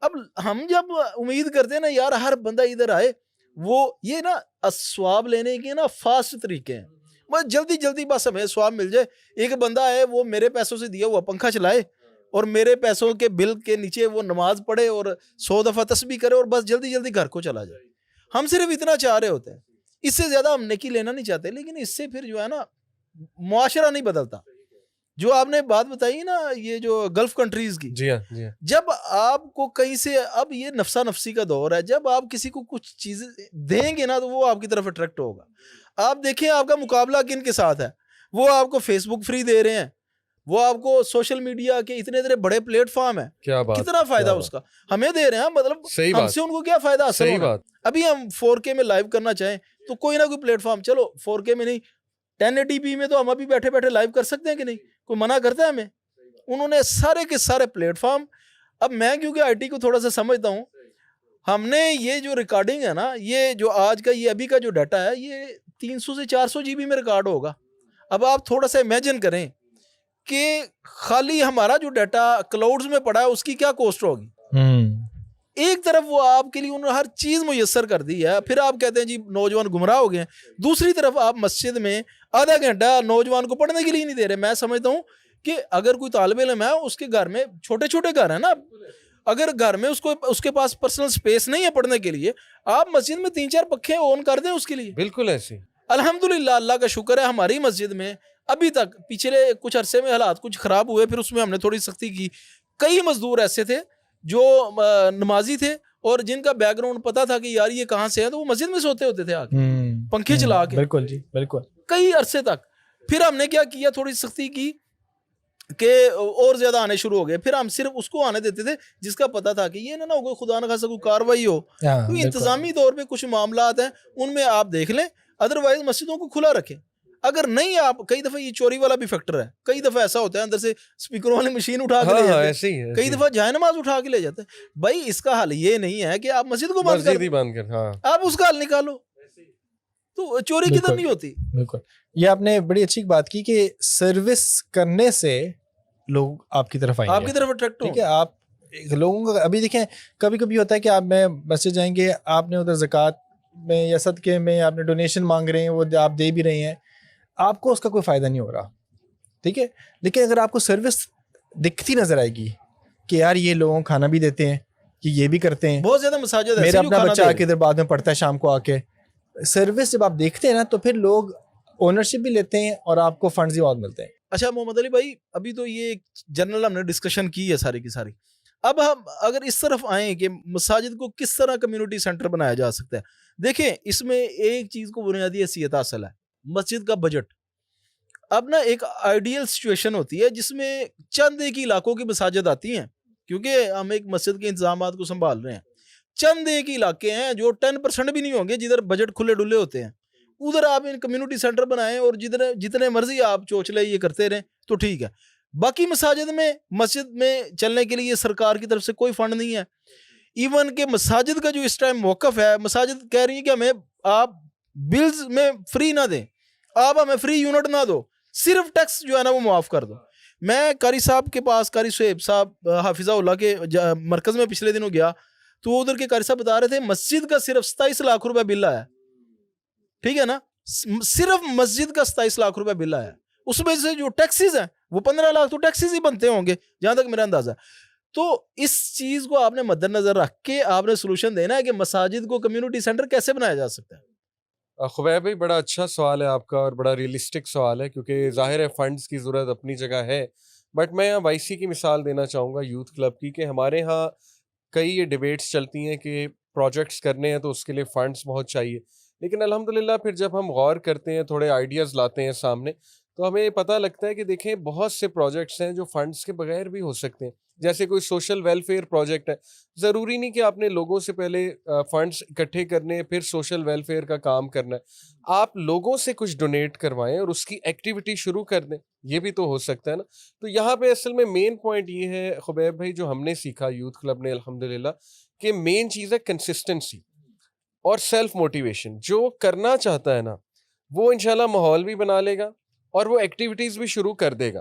اب ہم جب امید کرتے ہیں نا یار ہر بندہ ادھر آئے، وہ یہ نا ثواب لینے کے نا فاسٹ طریقے ہیں، بس جلدی بس ہمیں ثواب مل جائے. ایک بندہ ہے وہ میرے پیسوں سے دیا ہوا پنکھا چلائے اور میرے پیسوں کے بل کے نیچے وہ نماز پڑھے اور 100 دفعہ تسبیح کرے اور بس جلدی گھر کو چلا جائے. ہم صرف اتنا چاہ رہے ہوتے ہیں، اس سے زیادہ ہم نیکی لینا نہیں چاہتے. لیکن اس سے پھر جو ہے نا معاشرہ نہیں بدلتا. جو آپ نے بات بتائی نا یہ جو گلف کنٹریز کی، جی ہاں جب آپ کو کہیں سے، اب یہ نفسا نفسی کا دور ہے، جب آپ کسی کو کچھ چیزیں دیں گے نا تو وہ آپ کی طرف اٹریکٹ ہوگا. آپ دیکھیں آپ کا مقابلہ کن کے ساتھ ہے، وہ آپ کو فیس بک فری دے رہے ہیں، وہ آپ کو سوشل میڈیا کے اتنے بڑے پلیٹ فارم ہیں، کیا بات، کتنا فائدہ اس کا ہمیں دے رہے ہیں. مطلب ہم سے ان کو کیا فائدہ حاصل صحیح ہونا. بات. ابھی ہم 4K میں لائیو کرنا چاہیں تو کوئی نہ کوئی پلیٹ فارم، چلو 4K میں نہیں 1080p میں تو ہم ابھی بیٹھے لائیو کر سکتے ہیں کہ نہیں، کوئی منع کرتا ہے ہمیں. انہوں نے سارے کے سارے پلیٹ فارم اب میں کیونکہ آئی ٹی کو تھوڑا سا سمجھتا ہوں, ہم نے یہ جو ریکارڈنگ ہے نا, یہ جو آج کا یہ ابھی کا جو ڈیٹا ہے, یہ 300 سے 400 GB میں ریکارڈ ہوگا. اب آپ تھوڑا سا امیجن کریں کہ خالی ہمارا جو ڈیٹا کلاؤڈز میں پڑا ہے اس کی کیا کوسٹ ہوگی. ایک طرف وہ آپ کے لیے انہوں نے ہر چیز میسر کر دی ہے, پھر آپ کہتے ہیں جی نوجوان گمراہ ہو گئے ہیں. دوسری طرف آپ مسجد میں آدھا گھنٹہ نوجوان کو پڑھنے کے لیے نہیں دے رہے. میں سمجھتا ہوں کہ اگر کوئی طالب علم ہے, اس کے گھر میں چھوٹے چھوٹے گھر ہیں نا, اگر گھر میں اس کے پاس پرسنل سپیس نہیں ہے پڑھنے کے لیے, آپ مسجد میں 3-4 پنکھے آن کر دیں اس کے لیے. بالکل ایسے. الحمدللہ اللہ کا شکر ہے ہماری مسجد میں ابھی تک, پچھلے کچھ عرصے میں حالات کچھ خراب ہوئے, پھر اس میں ہم نے تھوڑی سختی کی. کئی مزدور ایسے تھے جو نمازی تھے اور جن کا بیک گراؤنڈ پتا تھا کہ یار یہ کہاں سے ہے, تو وہ مسجد میں سوتے ہوتے تھے آ کے پنکھے چلا کے. بالکل جی بالکل. کئی عرصے تک. پھر ہم نے کیا کیا, تھوڑی سختی کی کہ اور زیادہ آنے شروع ہو گئے. پھر ہم صرف اس کو آنے دیتے تھے جس کا پتا تھا کہ یہ نہ ہو خدا نہ خاصا کوئی کاروائی ہو. تو انتظامی طور پہ کچھ معاملات ہیں, ان میں آپ دیکھ لیں, ادروائز مسجدوں کو کھلا رکھیں. اگر نہیں, آپ کئی دفعہ یہ چوری والا بھی فیکٹر ہے, کئی دفعہ ایسا ہوتا ہے اندر سے اسپیکروں والی مشین اٹھا کے لے جاتے ہیں, کئی دفعہ جائے نماز اٹھا کے لے جاتے ہیں. بھائی اس کا حل یہ نہیں ہے کہ آپ مسجد کو بند کر, آپ اس کا حل نکالو, تو چوری کدھر نہیں ہوتی. بالکل. یہ آپ نے بڑی اچھی بات کی کہ سروس کرنے سے لوگ آپ کی طرف آئیں گے, آپ کی طرف اٹریکٹ ہوں. ٹھیک ہے. آپ لوگوں کو ابھی دیکھیں, کبھی کبھی ہوتا ہے کہ آپ میں مسجد جائیں گے, آپ نے ادھر زکوٰۃ میں یا صدقے میں آپ نے ڈونیشن مانگ رہے ہیں, وہ آپ دے بھی رہے ہیں, آپ کو اس کا کوئی فائدہ نہیں ہو رہا. ٹھیک ہے. لیکن اگر آپ کو سروس دکھتی نظر آئے گی کہ یار یہ لوگوں کو کھانا بھی دیتے ہیں, کہ یہ بھی کرتے ہیں, بہت زیادہ مساجد میرا اپنا بچہ آ کے ادھر بعد میں پڑھتا ہے شام کو آ کے, سروس جب آپ دیکھتے ہیں نا, تو پھر لوگ اونرشپ بھی لیتے ہیں اور آپ کو فنڈز بھی بہت ملتے ہیں. اچھا محمد علی بھائی, ابھی تو یہ جنرل ہم نے ڈسکشن کی ہے ساری کی ساری. اب ہم اگر اس طرف آئیں کہ مساجد کو کس طرح کمیونٹی سینٹر بنایا جا سکتا ہے, دیکھیں اس میں ایک چیز کو بنیادی حیثیت حاصل ہے, مسجد کا بجٹ. اب نا ایک آئیڈیل سچویشن ہوتی ہے جس میں چند ایک علاقوں کی مساجد آتی ہیں, کیونکہ ہم ایک مسجد کے انتظامات کو سنبھال رہے ہیں. چند ایک علاقے ہیں جو 10% بھی نہیں ہوں گے جدھر بجٹ کھلے ڈلے ہوتے ہیں, ادھر آپ ان کمیونٹی سینٹر بنائیں اور جتنے مرضی آپ چوچلے یہ کرتے رہیں تو ٹھیک ہے. باقی مسجد میں چلنے کے لیے سرکار کی طرف سے کوئی فنڈ نہیں ہے. ایون کہ مساجد کا جو اس ٹائم موقف ہے, مساجد کہہ رہی ہیں کہ ہمیں آپ بلز میں فری نہ دیں, آپ ہمیں فری یونٹ نہ دو, صرف ٹیکس جو ہے نا وہ معاف کر دو. میں قاری صاحب کے پاس, قاری صہیب صاحب حافظہ اللہ کے مرکز میں پچھلے دنوں گیا, تو ادھر کے قاری صاحب بتا رہے تھے مسجد کا صرف 27 لاکھ روپے بل آیا. ٹھیک ہے نا, صرف مسجد کا 27 لاکھ روپے بل آیا. اس میں سے جو ٹیکسیز ہیں وہ 15 لاکھ تو ٹیکسیز ہی بنتے ہوں گے جہاں تک میرا اندازہ. تو اس چیز کو آپ نے مد نظر رکھ کے آپ نے سولوشن دینا ہے کہ مساجد کو کمیونٹی سینٹر کیسے بنایا جا سکتا ہے. خبیب بھائی بڑا اچھا سوال ہے آپ کا اور بڑا ریئلسٹک سوال ہے, کیونکہ ظاہر ہے فنڈز کی ضرورت اپنی جگہ ہے. بٹ میں یہاں وائی سی کی مثال دینا چاہوں گا, یوتھ کلب کی, کہ ہمارے ہاں کئی یہ ڈیبیٹس چلتی ہیں کہ پروجیکٹس کرنے ہیں تو اس کے لیے فنڈز بہت چاہیے. لیکن الحمدللہ پھر جب ہم غور کرتے ہیں, تھوڑے آئیڈیاز لاتے ہیں سامنے, تو ہمیں پتہ لگتا ہے کہ دیکھیں بہت سے پروجیکٹس ہیں جو فنڈز کے بغیر بھی ہو سکتے ہیں. جیسے کوئی سوشل ویلفیئر پروجیکٹ ہے, ضروری نہیں کہ آپ نے لوگوں سے پہلے فنڈز اکٹھے کرنے پھر سوشل ویلفیئر کا کام کرنا ہے. آپ لوگوں سے کچھ ڈونیٹ کروائیں اور اس کی ایکٹیویٹی شروع کر دیں, یہ بھی تو ہو سکتا ہے نا. تو یہاں پہ اصل میں مین پوائنٹ یہ ہے خبیب بھائی, جو ہم نے سیکھا یوتھ کلب نے الحمدللہ, کہ مین چیز ہے کنسسٹنسی اور سیلف موٹیویشن. جو کرنا چاہتا ہے نا وہ انشاءاللہ ماحول بھی بنا لے گا اور وہ ایکٹیویٹیز بھی شروع کر دے گا.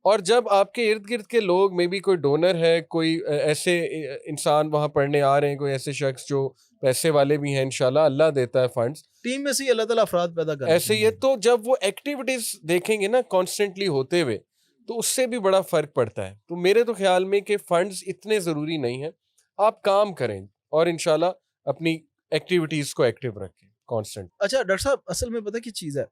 اور جب آپ کے ارد گرد کے لوگ, میں بھی کوئی ڈونر ہے, کوئی ایسے انسان وہاں پڑھنے آ رہے ہیں, کوئی ایسے شخص جو پیسے والے بھی ہیں, انشاءاللہ اللہ دیتا ہے فنڈز, ٹیم میں سے اللہ تعالیٰ افراد پیدا کرتے ہیں ایسے ہی ہے. تو جب وہ ایکٹیویٹیز دیکھیں گے نا کانسٹنٹلی ہوتے ہوئے, تو اس سے بھی بڑا فرق پڑتا ہے. تو میرے تو خیال میں کہ فنڈز اتنے ضروری نہیں ہیں, آپ کام کریں اور انشاءاللہ اپنی ایکٹیویٹیز کو ایکٹیو رکھیں کانسٹنٹ. اچھا ڈاکٹر صاحب, اصل میں پتہ کیا چیز ہے,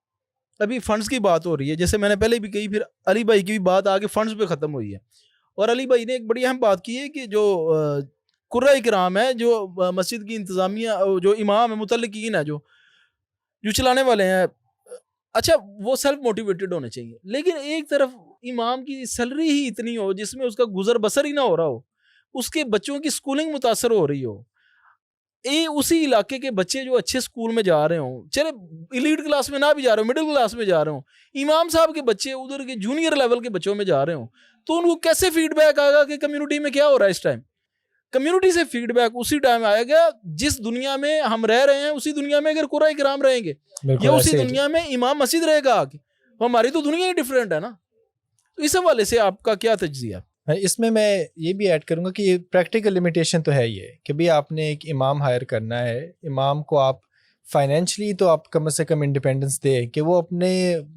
ابھی فنڈز کی بات ہو رہی ہے, جیسے میں نے پہلے بھی کہی, پھر علی بھائی کی بھی بات آگے فنڈز پہ ختم ہوئی ہے. اور علی بھائی نے ایک بڑی اہم بات کی ہے کہ جو قرۂ کرام ہے, جو مسجد کی انتظامیہ, جو امام ہے, متعلقین ہے, جو چلانے والے ہیں, اچھا وہ سیلف موٹیویٹڈ ہونے چاہیے. لیکن ایک طرف امام کی سیلری ہی اتنی ہو جس میں اس کا گزر بسر ہی نہ ہو رہا ہو, اس کے بچوں کی سکولنگ متاثر ہو رہی ہو, اسی علاقے کے بچے جو اچھے سکول میں جا رہے ہوں, چلے ایلیٹ کلاس میں نہ بھی جا رہے ہوں, مڈل کلاس میں جا رہے ہوں, امام صاحب کے بچے ادھر کے جونیئر لیول کے بچوں میں جا رہے ہوں, تو ان کو کیسے فیڈ بیک آئے گا کہ کمیونٹی میں کیا ہو رہا ہے اس ٹائم؟ کمیونٹی سے فیڈ بیک اسی ٹائم آئے گا جس دنیا میں ہم رہ رہے ہیں اسی دنیا میں اگر قرآن کرام رہیں گے یا اسی دنیا میں امام مسجد رہے گا آگے. ہماری تو دنیا ہی ڈفرینٹ ہے نا. تو اس حوالے سے آپ کا کیا تجزیہ؟ اس میں یہ بھی ایڈ کروں گا کہ پریکٹیکل لمیٹیشن تو ہے یہ کہ بھی آپ نے ایک امام ہائر کرنا ہے. امام کو آپ فائنینشلی تو آپ کم سے کم انڈیپینڈنس دے کہ وہ اپنے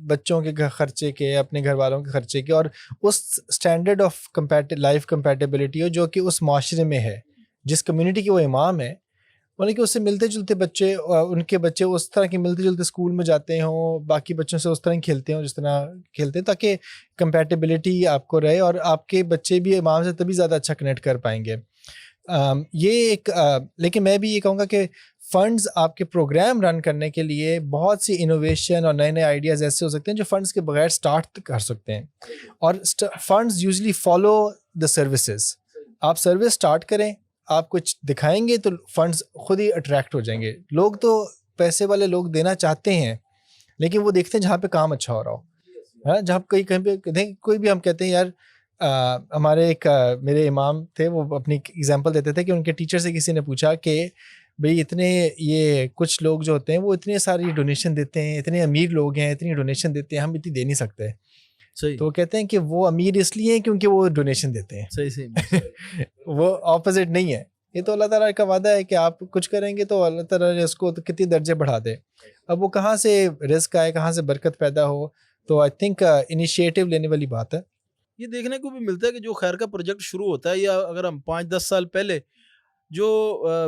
بچوں کے خرچے کے, اپنے گھر والوں کے خرچے کے, اور اس اسٹینڈرڈ آف لائف کمپیٹیبلٹی ہو جو کہ اس معاشرے میں ہے, جس کمیونٹی کے وہ امام ہے, مطلب کہ اس سے ملتے جلتے بچے, ان کے بچے اس طرح کے ملتے جلتے اسکول میں جاتے ہوں, باقی بچوں سے اس طرح کھیلتے ہوں جس طرح کھیلتے ہیں, تاکہ کمپیٹیبلٹی آپ کو رہے اور آپ کے بچے بھی امام سے تبھی زیادہ اچھا کنیکٹ کر پائیں گے. یہ ایک لیکن میں بھی یہ کہوں گا کہ فنڈز آپ کے پروگرام رن کرنے کے لیے بہت سی انوویشن اور نئے نئے آئیڈیاز ایسے ہو سکتے ہیں جو فنڈز کے بغیر سٹارٹ کر سکتے ہیں, اور funds usually follow the services. آپ سروس سٹارٹ کریں, آپ کچھ دکھائیں گے تو فنڈز خود ہی اٹریکٹ ہو جائیں گے. لوگ تو پیسے والے لوگ دینا چاہتے ہیں لیکن وہ دیکھتے ہیں جہاں پہ کام اچھا ہو رہا ہو. جہاں کہیں پہ کوئی بھی ہم کہتے ہیں یار ہمارے ایک میرے امام تھے, وہ اپنی ایگزامپل دیتے تھے کہ ان کے ٹیچر سے کسی نے پوچھا کہ بھئی اتنے یہ کچھ لوگ جو ہوتے ہیں وہ اتنے ساری ڈونیشن دیتے ہیں, اتنے امیر لوگ ہیں اتنی ڈونیشن دیتے ہیں, ہم اتنی دے نہیں سکتے. صحیح. تو وہ کہتے ہیں کہ وہ امیر اس لیے ہیں کیونکہ وہ ڈونیشن دیتے ہیں. صحیح. وہ اپوزٹ نہیں ہے. یہ تو اللہ تعالیٰ کا وعدہ ہے کہ آپ کچھ کریں گے تو اللہ تعالیٰ نے اس کو تو کتنی درجے بڑھا دے. اب وہ کہاں سے رزق آئے, کہاں سے برکت پیدا ہو, تو آئی تھنک انیشیٹو لینے والی بات ہے. یہ دیکھنے کو بھی ملتا ہے کہ جو خیر کا پروجیکٹ شروع ہوتا ہے, یا اگر ہم 5-10 سال پہلے جو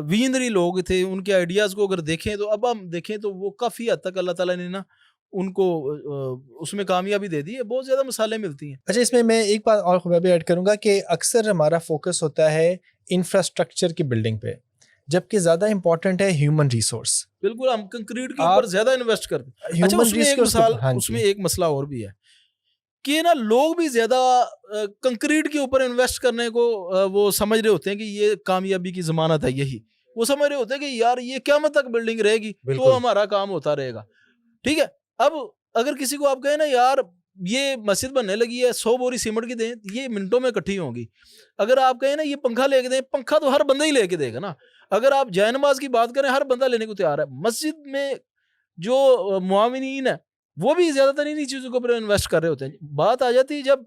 ویژنری لوگ تھے ان کے آئیڈیاز کو اگر دیکھیں تو اب ہم دیکھیں تو وہ کافی حد تک اللہ تعالیٰ نے نا ان کو اس میں کامیابی دے دی ہے. بہت زیادہ مثالیں ملتی ہیں. اچھا, اس میں ایک بات اور خبر بھی ایڈ کروں گا کہ اکثر ہمارا فوکس ہوتا ہے انفراسٹرکچر کی بلڈنگ پہ, جبکہ زیادہ امپورٹنٹ ہے ہیومن ریسورس. بالکل, ہم کنکریٹ کے اوپر زیادہ انویسٹ کرتے ہیں. اچھا, اس میں ایک مسئلہ اور بھی ہے کہ نا لوگ بھی زیادہ کنکریٹ کے اوپر انویسٹ کرنے کو وہ سمجھ رہے ہوتے ہیں کہ یہ کامیابی کی ضمانت ہے. یہی وہ سمجھ رہے ہوتے ہیں کہ یار یہ قیامت تک بلڈنگ رہے گی تو ہمارا کام ہوتا رہے گا. ٹھیک ہے, اب اگر کسی کو آپ کہیں نا یار یہ مسجد بننے لگی ہے 100 بوری سیمنٹ کی دیں, یہ منٹوں میں اکٹھی ہوں گی. اگر آپ کہیں نا یہ پنکھا لے کے دیں, پنکھا تو ہر بندہ ہی لے کے دے گا نا. اگر آپ جائے نماز کی بات کریں, ہر بندہ لینے کو تیار ہے. مسجد میں جو معاونین ہیں وہ بھی زیادہ تر انہی چیزوں کے اوپر انویسٹ کر رہے ہوتے ہیں. بات آ جاتی ہے جب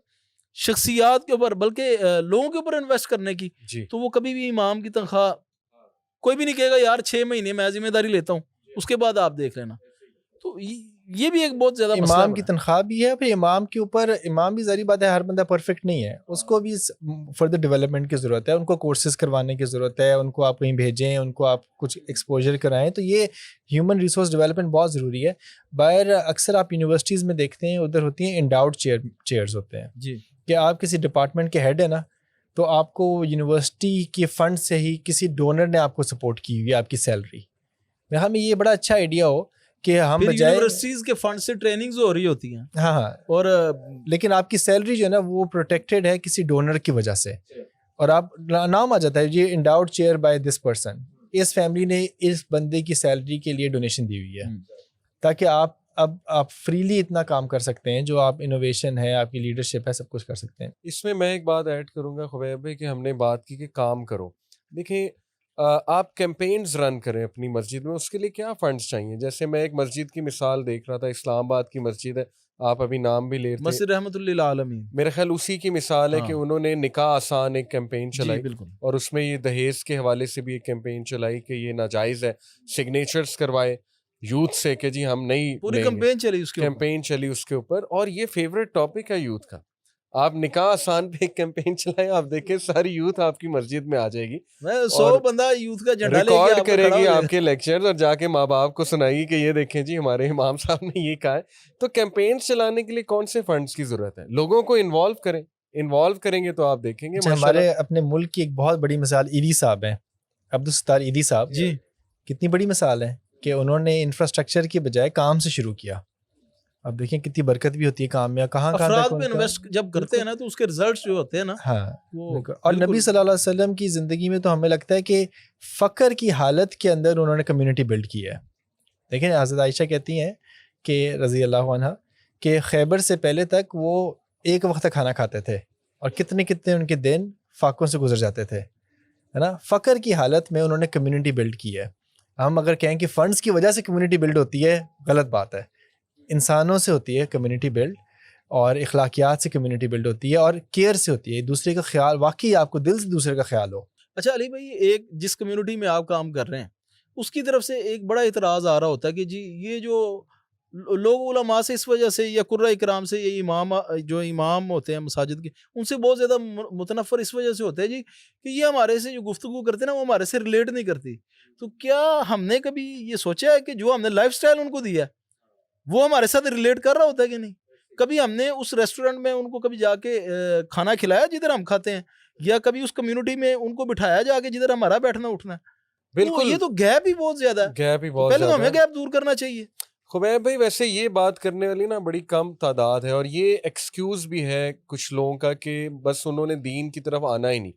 شخصیات کے اوپر, بلکہ لوگوں کے اوپر انویسٹ کرنے کی, تو وہ کبھی بھی امام کی تنخواہ کوئی بھی نہیں کہے گا یار 6 مہینے میں ذمہ داری لیتا ہوں, اس کے بعد آپ دیکھ لینا. تو یہ بھی ایک بہت زیادہ مسئلہ. امام کی تنخواہ بھی ہے, پھر امام کے اوپر, امام بھی ظاہری بات ہے ہر بندہ پرفیکٹ نہیں ہے, اس کو بھی فردر ڈیولپمنٹ کی ضرورت ہے, ان کو کورسز کروانے کی ضرورت ہے, ان کو آپ کہیں بھیجیں, ان کو آپ کچھ ایکسپوجر کرائیں. تو یہ ہیومن ریسورس ڈیولپمنٹ بہت ضروری ہے. باہر اکثر آپ یونیورسٹیز میں دیکھتے ہیں ادھر ہوتی ہیں انڈاؤڈ چیئرز ہوتے ہیں, جی, کہ آپ کسی ڈپارٹمنٹ کے ہیڈ ہے نا, تو آپ کو یونیورسٹی کے فنڈ سے ہی کسی ڈونر نے آپ کو سپورٹ کی ہوئی آپ کی سیلری. ہمیں یہ بڑا اچھا آئیڈیا ہو کہ ہم یونیورسٹیز کے فنڈ سے ٹریننگز ہو رہی ہوتی ہیں. ہاں, اور لیکن آپ کی سیلری جو ہے نا وہ پروٹیکٹیڈ ہے کسی ڈونر کی وجہ سے, اور آپ نام آ جاتا ہے یہ endowed chair by this person, اس فیملی نے اس بندے کی سیلری کے لیے ڈونیشن دی ہوئی ہے, تاکہ آپ فریلی اتنا کام کر سکتے ہیں جو آپ انوویشن ہے, آپ کی لیڈرشپ ہے, سب کچھ کر سکتے ہیں. اس میں ایک بات ایڈ کروں گا خبیب بھائی کہ ہم نے بات کی کہ کام کرو. دیکھیں آپ کیمپینز رن کریں اپنی مسجد میں, اس کے لیے کیا فنڈز چاہیے. جیسے میں ایک مسجد کی مثال دیکھ رہا تھا, اسلام آباد کی مسجد ہے, آپ ابھی نام بھی لے رہے تھے, مسجد رحمت للعالمین, میرا خیال اسی کی مثال ہے کہ انہوں نے نکاح آسان ایک کیمپین چلائی, بالکل, اور اس میں یہ دہیز کے حوالے سے بھی ایک کیمپین چلائی کہ یہ ناجائز ہے. سگنیچرز کروائے یوتھ سے کہ جی ہم نہیں, پوری کیمپین چلی اس کے اوپر, اور یہ فیوریٹ ٹاپک ہے یوتھ کا. آپ نکاح آسان پہ ایک کیمپین چلائیں, آپ دیکھیں ساری یوتھ آپ کی مسجد میں آ جائے گی, 100 بندہ یوتھ کا جھنڈا لے کے ریکارڈ کرے گی آپ کے لیکچرز, اور جا کے ماں باپ کو سنائے گی کہ یہ دیکھیں جی ہمارے امام صاحب نے یہ کہا ہے. تو کیمپینز چلانے کے لیے کون سے فنڈز کی ضرورت ہے؟ لوگوں کو انوالو کریں گے تو آپ دیکھیں گے. ہمارے اپنے ملک کی ایک بہت بڑی مثال ایدی صاحب ہیں, عبدالستار ایدی صاحب, جی, کتنی بڑی مثال ہے کہ انہوں نے انفراسٹرکچر کی بجائے کام سے شروع کیا. اب دیکھیں کتنی برکت بھی ہوتی ہے کام میں, کہاں افراد پہ انویسٹ جب کرتے ہیں نا تو اس کے ریزلٹس جو ہوتے ہیں نا. ہاں, اور نبی صلی اللہ علیہ وسلم کی زندگی میں تو ہمیں لگتا ہے کہ فقر کی حالت کے اندر انہوں نے کمیونٹی بلڈ کی ہے. دیکھیں حضرت عائشہ کہتی ہیں کہ رضی اللہ عنہ کہ خیبر سے پہلے تک وہ ایک وقت کھانا کھاتے تھے, اور کتنے ان کے دن فاقوں سے گزر جاتے تھے. ہے نا. فقر کی حالت میں انہوں نے کمیونٹی بلڈ کی ہے. ہم اگر کہیں کہ فنڈس کی وجہ سے کمیونٹی بلڈ ہوتی ہے، غلط بات ہے. انسانوں سے ہوتی ہے کمیونٹی بلڈ، اور اخلاقیات سے کمیونٹی بلڈ ہوتی ہے، اور کیئر سے ہوتی ہے، دوسرے کا خیال، واقعی آپ کو دل سے دوسرے کا خیال ہو. اچھا علی بھائی، ایک جس کمیونٹی میں آپ کام کر رہے ہیں اس کی طرف سے ایک بڑا اعتراض آ رہا ہوتا ہے کہ جی یہ جو لوگ علماء سے اس وجہ سے، یا قرہ اکرام سے، یا امام جو امام ہوتے ہیں مساجد کے، ان سے بہت زیادہ متنفر اس وجہ سے ہوتے ہیں جی کہ یہ ہمارے سے جو گفتگو کرتے ہیں نا وہ ہمارے سے ریلیٹ نہیں کرتی. تو کیا ہم نے کبھی یہ سوچا ہے کہ جو ہم نے لائف سٹائل ان کو دیا ہے وہ ہمارے ساتھ ریلیٹ کر رہا ہوتا ہے کہ نہیں؟ کبھی ہم نے اس ریسٹورینٹ میں ان کو کبھی جا کے کھانا کھلایا جدھر ہم کھاتے ہیں، یا کبھی اس کمیونٹی میں ان کو بٹھایا جا کے جدھر ہمارا بیٹھنا اٹھنا ہے؟ تو بالکل یہ تو گیپ ہی بہت زیادہ ہے. گیپ ہی تو بہت پہلے تو زیادہ ہمیں ہے. گیپ دور کرنا چاہیے. خبیب بھائی ویسے یہ بات کرنے والی نا بڑی کم تعداد ہے، اور یہ ایکسکیوز بھی ہے کچھ لوگوں کا کہ بس انہوں نے دین کی طرف آنا ہی نہیں،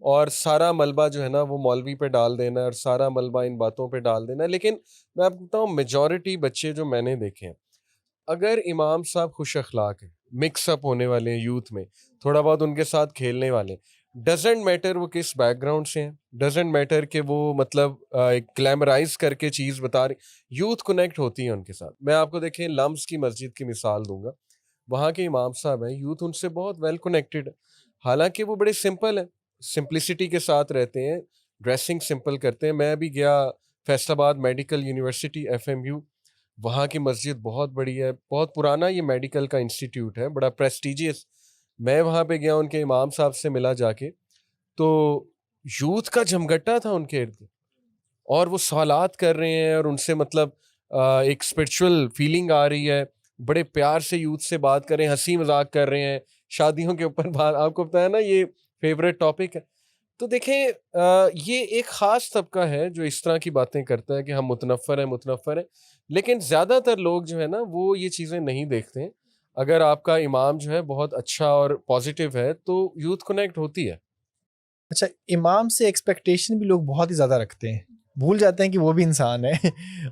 اور سارا ملبہ جو ہے نا وہ مولوی پہ ڈال دینا ہے، اور سارا ملبہ ان باتوں پہ ڈال دینا ہے. لیکن میں آپ کو بتاؤں، میجورٹی بچے جو میں نے دیکھے ہیں، اگر امام صاحب خوش اخلاق ہیں، مکس اپ ہونے والے ہیں یوتھ میں، تھوڑا بہت ان کے ساتھ کھیلنے والے، ڈزنٹ میٹر وہ کس بیک گراؤنڈ سے ہیں، ڈزنٹ میٹر کہ وہ مطلب گلیمرائز کر کے چیز بتا رہے، یوتھ کنیکٹ ہوتی ہے ان کے ساتھ. میں آپ کو دیکھیں لمس کی مسجد کی مثال دوں گا، وہاں کے امام صاحب ہیں، یوتھ ان سے بہت ویل کنیکٹڈ ہے. حالانکہ وہ بڑے سمپل ہیں، سمپلسٹی کے ساتھ رہتے ہیں، ڈریسنگ سمپل کرتے ہیں. میں ابھی گیا فیصل آباد میڈیکل یونیورسٹی FMU، وہاں کی مسجد بہت بڑی ہے، بہت پرانا یہ میڈیکل کا انسٹیٹیوٹ ہے، بڑا پریسٹیجیس. میں وہاں پہ گیا، ان کے امام صاحب سے ملا جا کے، تو یوتھ کا جھمگٹا تھا ان کے ارد، اور وہ سوالات کر رہے ہیں، اور ان سے مطلب ایک اسپرچول فیلنگ آ رہی ہے، بڑے پیار سے یوتھ سے بات کر رہے ہیں، ہنسی مذاق کر رہے ہیں، شادیوں کے اوپر بات. آپ کو پتہ ہے نا یہ فیوریٹ ٹاپک ہے. تو دیکھیں یہ ایک خاص طبقہ ہے جو اس طرح کی باتیں کرتا ہے کہ ہم متنفر ہیں، لیکن زیادہ تر لوگ جو ہے نا وہ یہ چیزیں نہیں دیکھتے ہیں. اگر آپ کا امام جو ہے بہت اچھا اور پازیٹیو ہے تو یوتھ کنیکٹ ہوتی ہے. اچھا، امام سے ایکسپیکٹیشن بھی لوگ بہت ہی زیادہ رکھتے ہیں، بھول جاتے ہیں کہ وہ بھی انسان ہے،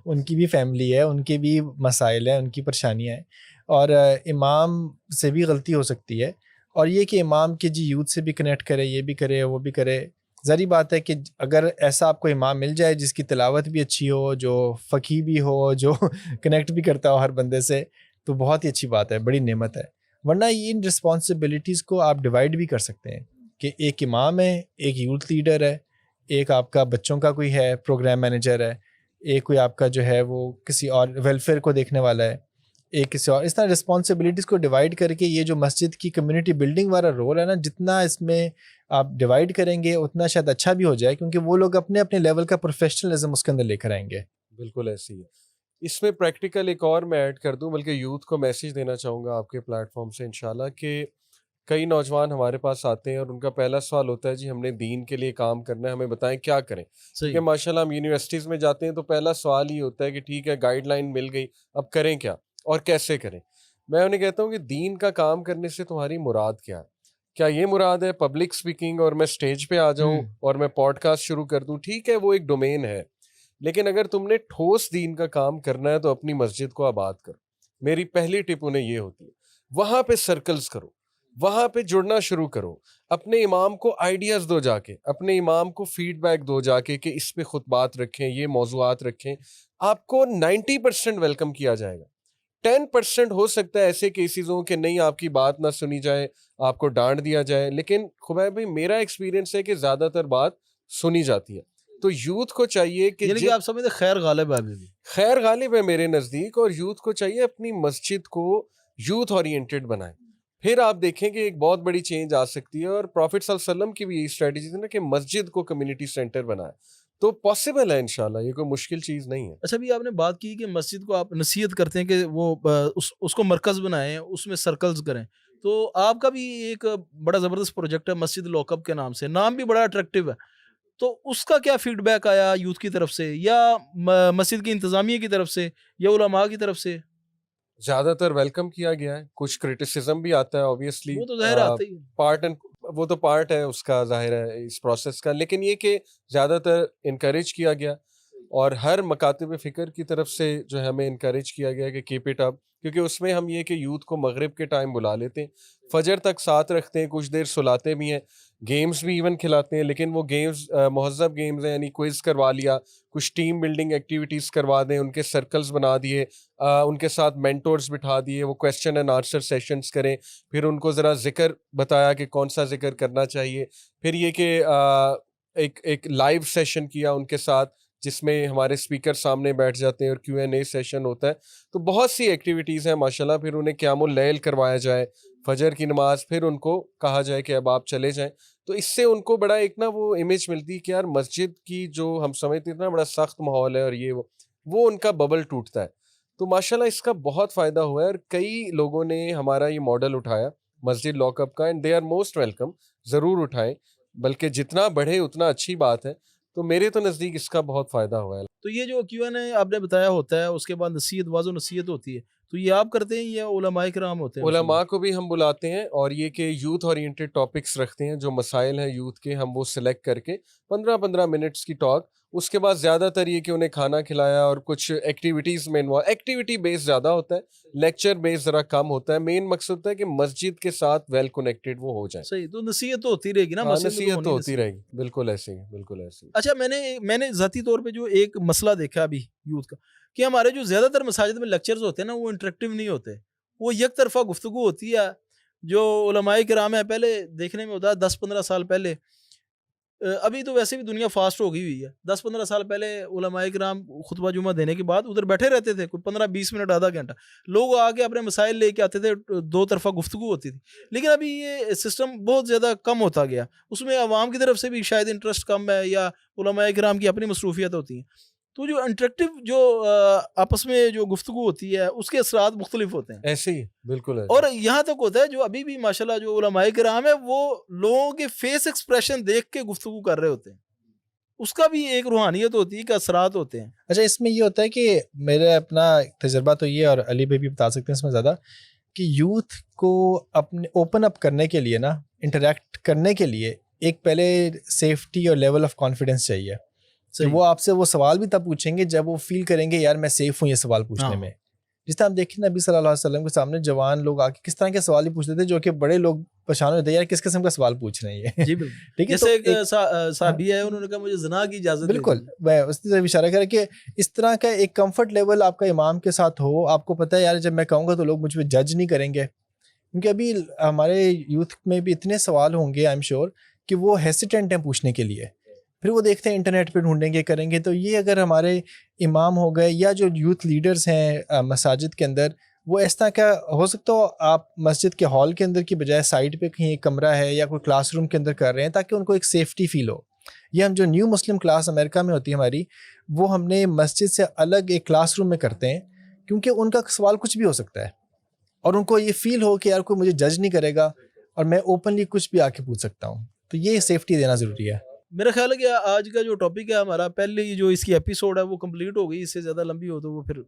ان کی بھی فیملی ہے، ان کے بھی مسائل ہیں، ان کی پریشانیاں ہیں، اور امام سے بھی غلطی ہو سکتی ہے. اور یہ کہ امام کے جی یوتھ سے بھی کنیکٹ کرے، یہ بھی کرے، وہ بھی کرے. ظاہری بات ہے کہ اگر ایسا آپ کو امام مل جائے جس کی تلاوت بھی اچھی ہو، جو فقیہ بھی ہو، جو کنیکٹ بھی کرتا ہو ہر بندے سے، تو بہت ہی اچھی بات ہے، بڑی نعمت ہے. ورنہ ان رسپانسبلٹیز کو آپ ڈیوائڈ بھی کر سکتے ہیں کہ ایک امام ہے، ایک یوتھ لیڈر ہے، ایک آپ کا بچوں کا کوئی ہے پروگرام مینیجر ہے، ایک کوئی آپ کا جو ہے وہ کسی اور ویلفیئر کو دیکھنے والا ہے، ایک کسی اور. اس طرح رسپانسبلٹیز کو ڈیوائڈ کر کے یہ جو مسجد کی کمیونٹی بلڈنگ والا رول ہے نا، جتنا اس میں آپ ڈیوائڈ کریں گے اتنا شاید اچھا بھی ہو جائے، کیونکہ وہ لوگ اپنے اپنے لیول کا پروفیشنلزم اس کے اندر لے کر آئیں گے. بالکل ایسی ہے. اس میں پریکٹیکل ایک اور میں ایڈ کر دوں، بلکہ یوتھ کو میسیج دینا چاہوں گا آپ کے پلیٹ فارم سے انشاءاللہ، کہ کئی نوجوان ہمارے پاس آتے ہیں اور ان کا پہلا سوال ہوتا ہے جی ہم نے دین کے لیے کام کرنا ہے، ہمیں بتائیں کیا کریں. کیونکہ ماشاءاللہ ہم یونیورسٹیز میں جاتے ہیں تو پہلا سوال ہی ہوتا ہے کہ ٹھیک ہے گائیڈ لائن مل گئی، اب کریں کیا اور کیسے کریں. میں انہیں کہتا ہوں کہ دین کا کام کرنے سے تمہاری مراد کیا ہے؟ کیا یہ مراد ہے پبلک سپیکنگ اور میں سٹیج پہ آ جاؤں اور میں پوڈ کاسٹ شروع کر دوں؟ ٹھیک ہے وہ ایک ڈومین ہے، لیکن اگر تم نے ٹھوس دین کا کام کرنا ہے تو اپنی مسجد کو آباد کرو. میری پہلی ٹپ انہیں یہ ہوتی ہے، وہاں پہ سرکلز کرو، وہاں پہ جڑنا شروع کرو، اپنے امام کو آئیڈیاز دو جا کے، اپنے امام کو فیڈ بیک دو جا کے کہ اس پہ خطبات رکھیں، یہ موضوعات رکھیں. آپ کو 90% ویلکم کیا جائے گا. 10% ہو سکتا ہے ایسے کیسز ہوں کہ نہیں آپ کی بات نہ سنی جائے، آپ کو ڈانٹ دیا جائے، لیکن خبیب بھائی میرا ایکسپیرینس ہے کہ زیادہ تر بات سنی جاتی ہے. تو یوتھ کو چاہیے کہ یعنی کہ آپ سمجھتے خیر غالب ہے، ابھی بھی خیر غالب ہے میرے نزدیک، اور یوتھ کو چاہیے اپنی مسجد کو یوتھ اورینٹڈ بنائیں. پھر آپ دیکھیں کہ ایک بہت بڑی چینج آ سکتی ہے. اور پروفٹ صلی اللہ علیہ وسلم کی بھی یہی اسٹریٹجی تھی نا کہ مسجد کو کمیونٹی سینٹر بنائے. تو پاسبل ہے انشاءاللہ، یہ کوئی مشکل چیز نہیں ہے. اچھا بھی آپ نے بات کی کہ مسجد کو آپ نصیحت کرتے ہیں کہ وہ اس کو مرکز بنائیں، اس میں سرکلز کریں. تو آپ کا بھی ایک بڑا زبردست پروجیکٹ ہے مسجد لاک اپ کے نام سے، نام بھی بڑا اٹریکٹیو ہے. تو اس کا کیا فیڈ بیک آیا یوتھ کی طرف سے، یا مسجد کی انتظامیہ کی طرف سے، یا علماء کی طرف سے؟ زیادہ تر ویلکم کیا گیا ہے، کچھ کرٹیسزم بھی آتا ہے اوبیسلی، وہ تو ظاہر آتا ہی ہے. وہ تو پارٹ ہے اس کا، ظاہر ہے اس پروسیس کا، لیکن یہ کہ زیادہ تر انکریج کیا گیا. اور ہر مکاتب فکر کی طرف سے جو ہے ہمیں انکریج کیا گیا کہ کیپ اٹ اپ، کیونکہ اس میں ہم یہ کہ یوتھ کو مغرب کے ٹائم بلا لیتے ہیں، فجر تک ساتھ رکھتے ہیں، کچھ دیر سلاتے بھی ہیں، گیمز بھی ایون کھلاتے ہیں، لیکن وہ گیمز مہذب گیمز ہیں، یعنی کوئز کروا لیا، کچھ ٹیم بلڈنگ ایکٹیویٹیز کروا دیں، ان کے سرکلز بنا دیے، ان کے ساتھ مینٹورز بٹھا دیے، وہ کویسچن اینڈ آنسر سیشنز کریں، پھر ان کو ذرا ذکر بتایا کہ کون سا ذکر کرنا چاہیے، پھر یہ کہ ایک لائیو سیشن کیا ان کے ساتھ جس میں ہمارے اسپیکر سامنے بیٹھ جاتے ہیں اور کیو این اے سیشن ہوتا ہے. تو بہت سی ایکٹیویٹیز ہیں ماشاءاللہ. پھر انہیں قیام اللیل کروایا جائے، فجر کی نماز، پھر ان کو کہا جائے کہ اب آپ چلے جائیں. تو اس سے ان کو بڑا ایک نا وہ امیج ملتی کہ یار مسجد کی جو ہم سمجھتے ہیں نا بڑا سخت ماحول ہے اور یہ وہ ان کا ببل ٹوٹتا ہے. تو ماشاءاللہ اس کا بہت فائدہ ہوا ہے اور کئی لوگوں نے ہمارا یہ ماڈل اٹھایا مسجد لاک اپ کا، and they are most welcome. ضرور اٹھائیں، بلکہ جتنا بڑھے اتنا اچھی بات ہے. تو میرے تو نزدیک اس کا بہت فائدہ ہوا ہے. تو یہ جو کیو این اے آپ نے بتایا ہوتا ہے، اس کے بعد نصیحت، واضح نصیحت ہوتی ہے، تو یہ آپ کرتے ہیں یا علماء کرام ہوتے ہیں؟ علماء کو بھی ہم بلاتے ہیں اور یہ کہ یوتھ اورینٹڈ ٹاپکس رکھتے ہیں، جو مسائل ہیں یوتھ کے ہم وہ سلیکٹ کر کے 15 منٹس کی ٹاک. اس کے بعد زیادہ تر یہ کہ انہیں کھانا کھلایا اور کچھ ایکٹیویٹیز میں ایکٹیویٹی بیس زیادہ ہوتا ہے، لیکچر بیس ذرا کم ہوتا ہے. مین مقصد ہوتا ہے کہ مسجد کے ساتھ ویل کنیکٹڈ وہ ہو جائیں. صحیح، تو نصیحت تو ہوتی رہے گی نا، نصیحت تو ہوتی رہے گی. بالکل ایسے ہی، بالکل ایسے ہی. اچھا، میں نے ذاتی طور پہ جو ایک مسئلہ دیکھا ابھی یوتھ کا، کہ ہمارے جو زیادہ تر مساجد میں لیکچرز ہوتے ہیں نا، وہ انٹریکٹیو نہیں ہوتے، وہ یک طرفہ گفتگو ہوتی ہے. جو علماء کرام ہے پہلے دیکھنے میں ہوتا ہے 10-15 سال پہلے، ابھی تو ویسے بھی دنیا فاسٹ ہو گئی ہوئی ہے، 10-15 سال پہلے علماء کرام خطبہ جمعہ دینے کے بعد ادھر بیٹھے رہتے تھے، کوئی 15-20 منٹ، آدھا گھنٹہ، لوگ آ کے اپنے مسائل لے کے آتے تھے، 2 طرفہ گفتگو ہوتی تھی. لیکن ابھی یہ سسٹم بہت زیادہ کم ہوتا گیا، اس میں عوام کی طرف سے بھی شاید انٹرسٹ کم ہے یا علماء کرام کی اپنی مصروفیت ہوتی ہیں. تو جو انٹریکٹیو جو آپس میں جو گفتگو ہوتی ہے اس کے اثرات مختلف ہوتے ہیں. ایسے ہی بالکل. اور یہاں تک ہوتا ہے جو ابھی بھی ماشاءاللہ جو علماء کرام ہے وہ لوگوں کے فیس ایکسپریشن دیکھ کے گفتگو کر رہے ہوتے ہیں، اس کا بھی ایک روحانیت ہوتی ہے کہ اثرات ہوتے ہیں. اچھا، اس میں یہ ہوتا ہے کہ میرا اپنا تجربہ تو یہ، اور علی بھائی بھی بتا سکتے ہیں اس میں زیادہ، کہ یوتھ کو اپنے اوپن اپ کرنے کے لیے نا، انٹریکٹ کرنے کے لیے ایک پہلے سیفٹی اور لیول آف کانفیڈنس چاہیے. کہ وہ آپ سے وہ سوال بھی تب پوچھیں گے جب وہ فیل کریں گے یار میں سیف ہوں یہ سوال پوچھنے میں. جس طرح ہم دیکھیں نبی صلی اللہ علیہ وسلم کے سامنے جوان لوگ آ کے کس طرح کے سوال ہی پوچھتے تھے جو کہ بڑے لوگ پریشان ہوتے ہیں، یار کس قسم کا سوال پوچھ رہے ہیں. جی بالکل. جیسے ایک صحابی ہے، انہوں نے کہا مجھے زنا کی اجازت. بالکل، میں اس طرح اشارہ کرا کہ اس طرح کا ایک کمفرٹ لیول آپ کا امام کے ساتھ ہو. آپ کو پتہ ہے یار جب میں کہوں گا تو لوگ مجھ پہ جج نہیں کریں گے، کیونکہ ابھی ہمارے یوتھ میں بھی اتنے سوال ہوں گے آئی ایم شیور کہ وہ ہیسیٹنٹ ہیں پوچھنے کے لیے. پھر وہ دیکھتے ہیں انٹرنیٹ پہ ڈھونڈیں گے، کریں گے. تو یہ اگر ہمارے امام ہو گئے یا جو یوتھ لیڈرز ہیں مساجد کے اندر، وہ اس طرح کا ہو سکتا ہو آپ مسجد کے ہال کے اندر کی بجائے سائڈ پہ کہیں ایک کمرہ ہے یا کوئی کلاس روم کے اندر کر رہے ہیں تاکہ ان کو ایک سیفٹی فیل ہو. یہ ہم جو نیو مسلم کلاس امریکہ میں ہوتی ہے ہماری، وہ ہم نے مسجد سے الگ ایک کلاس روم میں کرتے ہیں کیونکہ ان کا سوال کچھ بھی ہو سکتا ہے اور ان کو یہ فیل ہو کہ یار کوئی مجھے جج نہیں کرے گا اور میں اوپنلی کچھ بھی آ کے پوچھ سکتا ہوں. تو یہ سیفٹی دینا ضروری ہے. میرا خیال ہے کہ آج کا جو ٹاپک ہے ہمارا، پہلے جو اس کی ایپیسوڈ ہے وہ کمپلیٹ ہو گئی، اس سے زیادہ لمبی ہو تو وہ پھر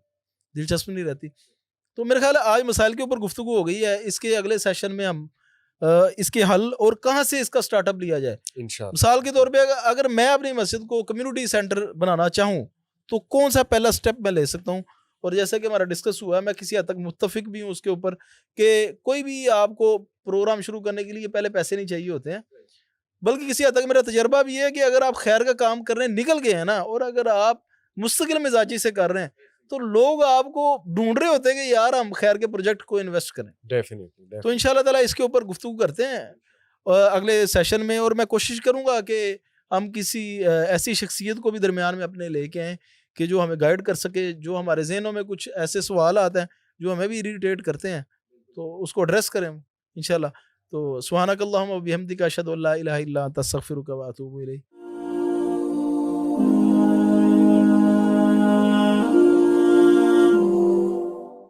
دلچسپ نہیں رہتی. تو میرا خیال ہے آج مسائل کے اوپر گفتگو ہو گئی ہے. اس کے اگلے سیشن میں ہم اس کے حل اور کہاں سے اس کا سٹارٹ اپ لیا جائے. انشاءاللہ مثال کے طور پہ اگر میں اپنی مسجد کو کمیونٹی سینٹر بنانا چاہوں تو کون سا پہلا سٹیپ میں لے سکتا ہوں. اور جیسا کہ ہمارا ڈسکس ہوا ہے، میں کسی حد تک متفق بھی ہوں اس کے اوپر کہ کوئی بھی آپ کو پروگرام شروع کرنے کے لیے پہلے پیسے نہیں چاہیے ہوتے ہیں، بلکہ کسی حد تک میرا تجربہ بھی ہے کہ اگر آپ خیر کا کام کر رہے ہیں، نکل گئے ہیں نا، اور اگر آپ مستقل مزاجی سے کر رہے ہیں تو لوگ آپ کو ڈھونڈ رہے ہوتے ہیں کہ یار ہم خیر کے پروجیکٹ کو انویسٹ کریں. ڈیفینیٹلی. تو انشاءاللہ تعالیٰ اس کے اوپر گفتگو کرتے ہیں اگلے سیشن میں، اور میں کوشش کروں گا کہ ہم کسی ایسی شخصیت کو بھی درمیان میں اپنے لے کے آئیں کہ جو ہمیں گائیڈ کر سکے، جو ہمارے ذہنوں میں کچھ ایسے سوالات ہیں جو ہمیں بھی اریٹیٹ کرتے ہیں تو اس کو ایڈریس کریں انشاءاللہ. تو سبحانک اللہم و بحمدک اشہد ان لا الہ الا انت استغفرک و اتوب الیک.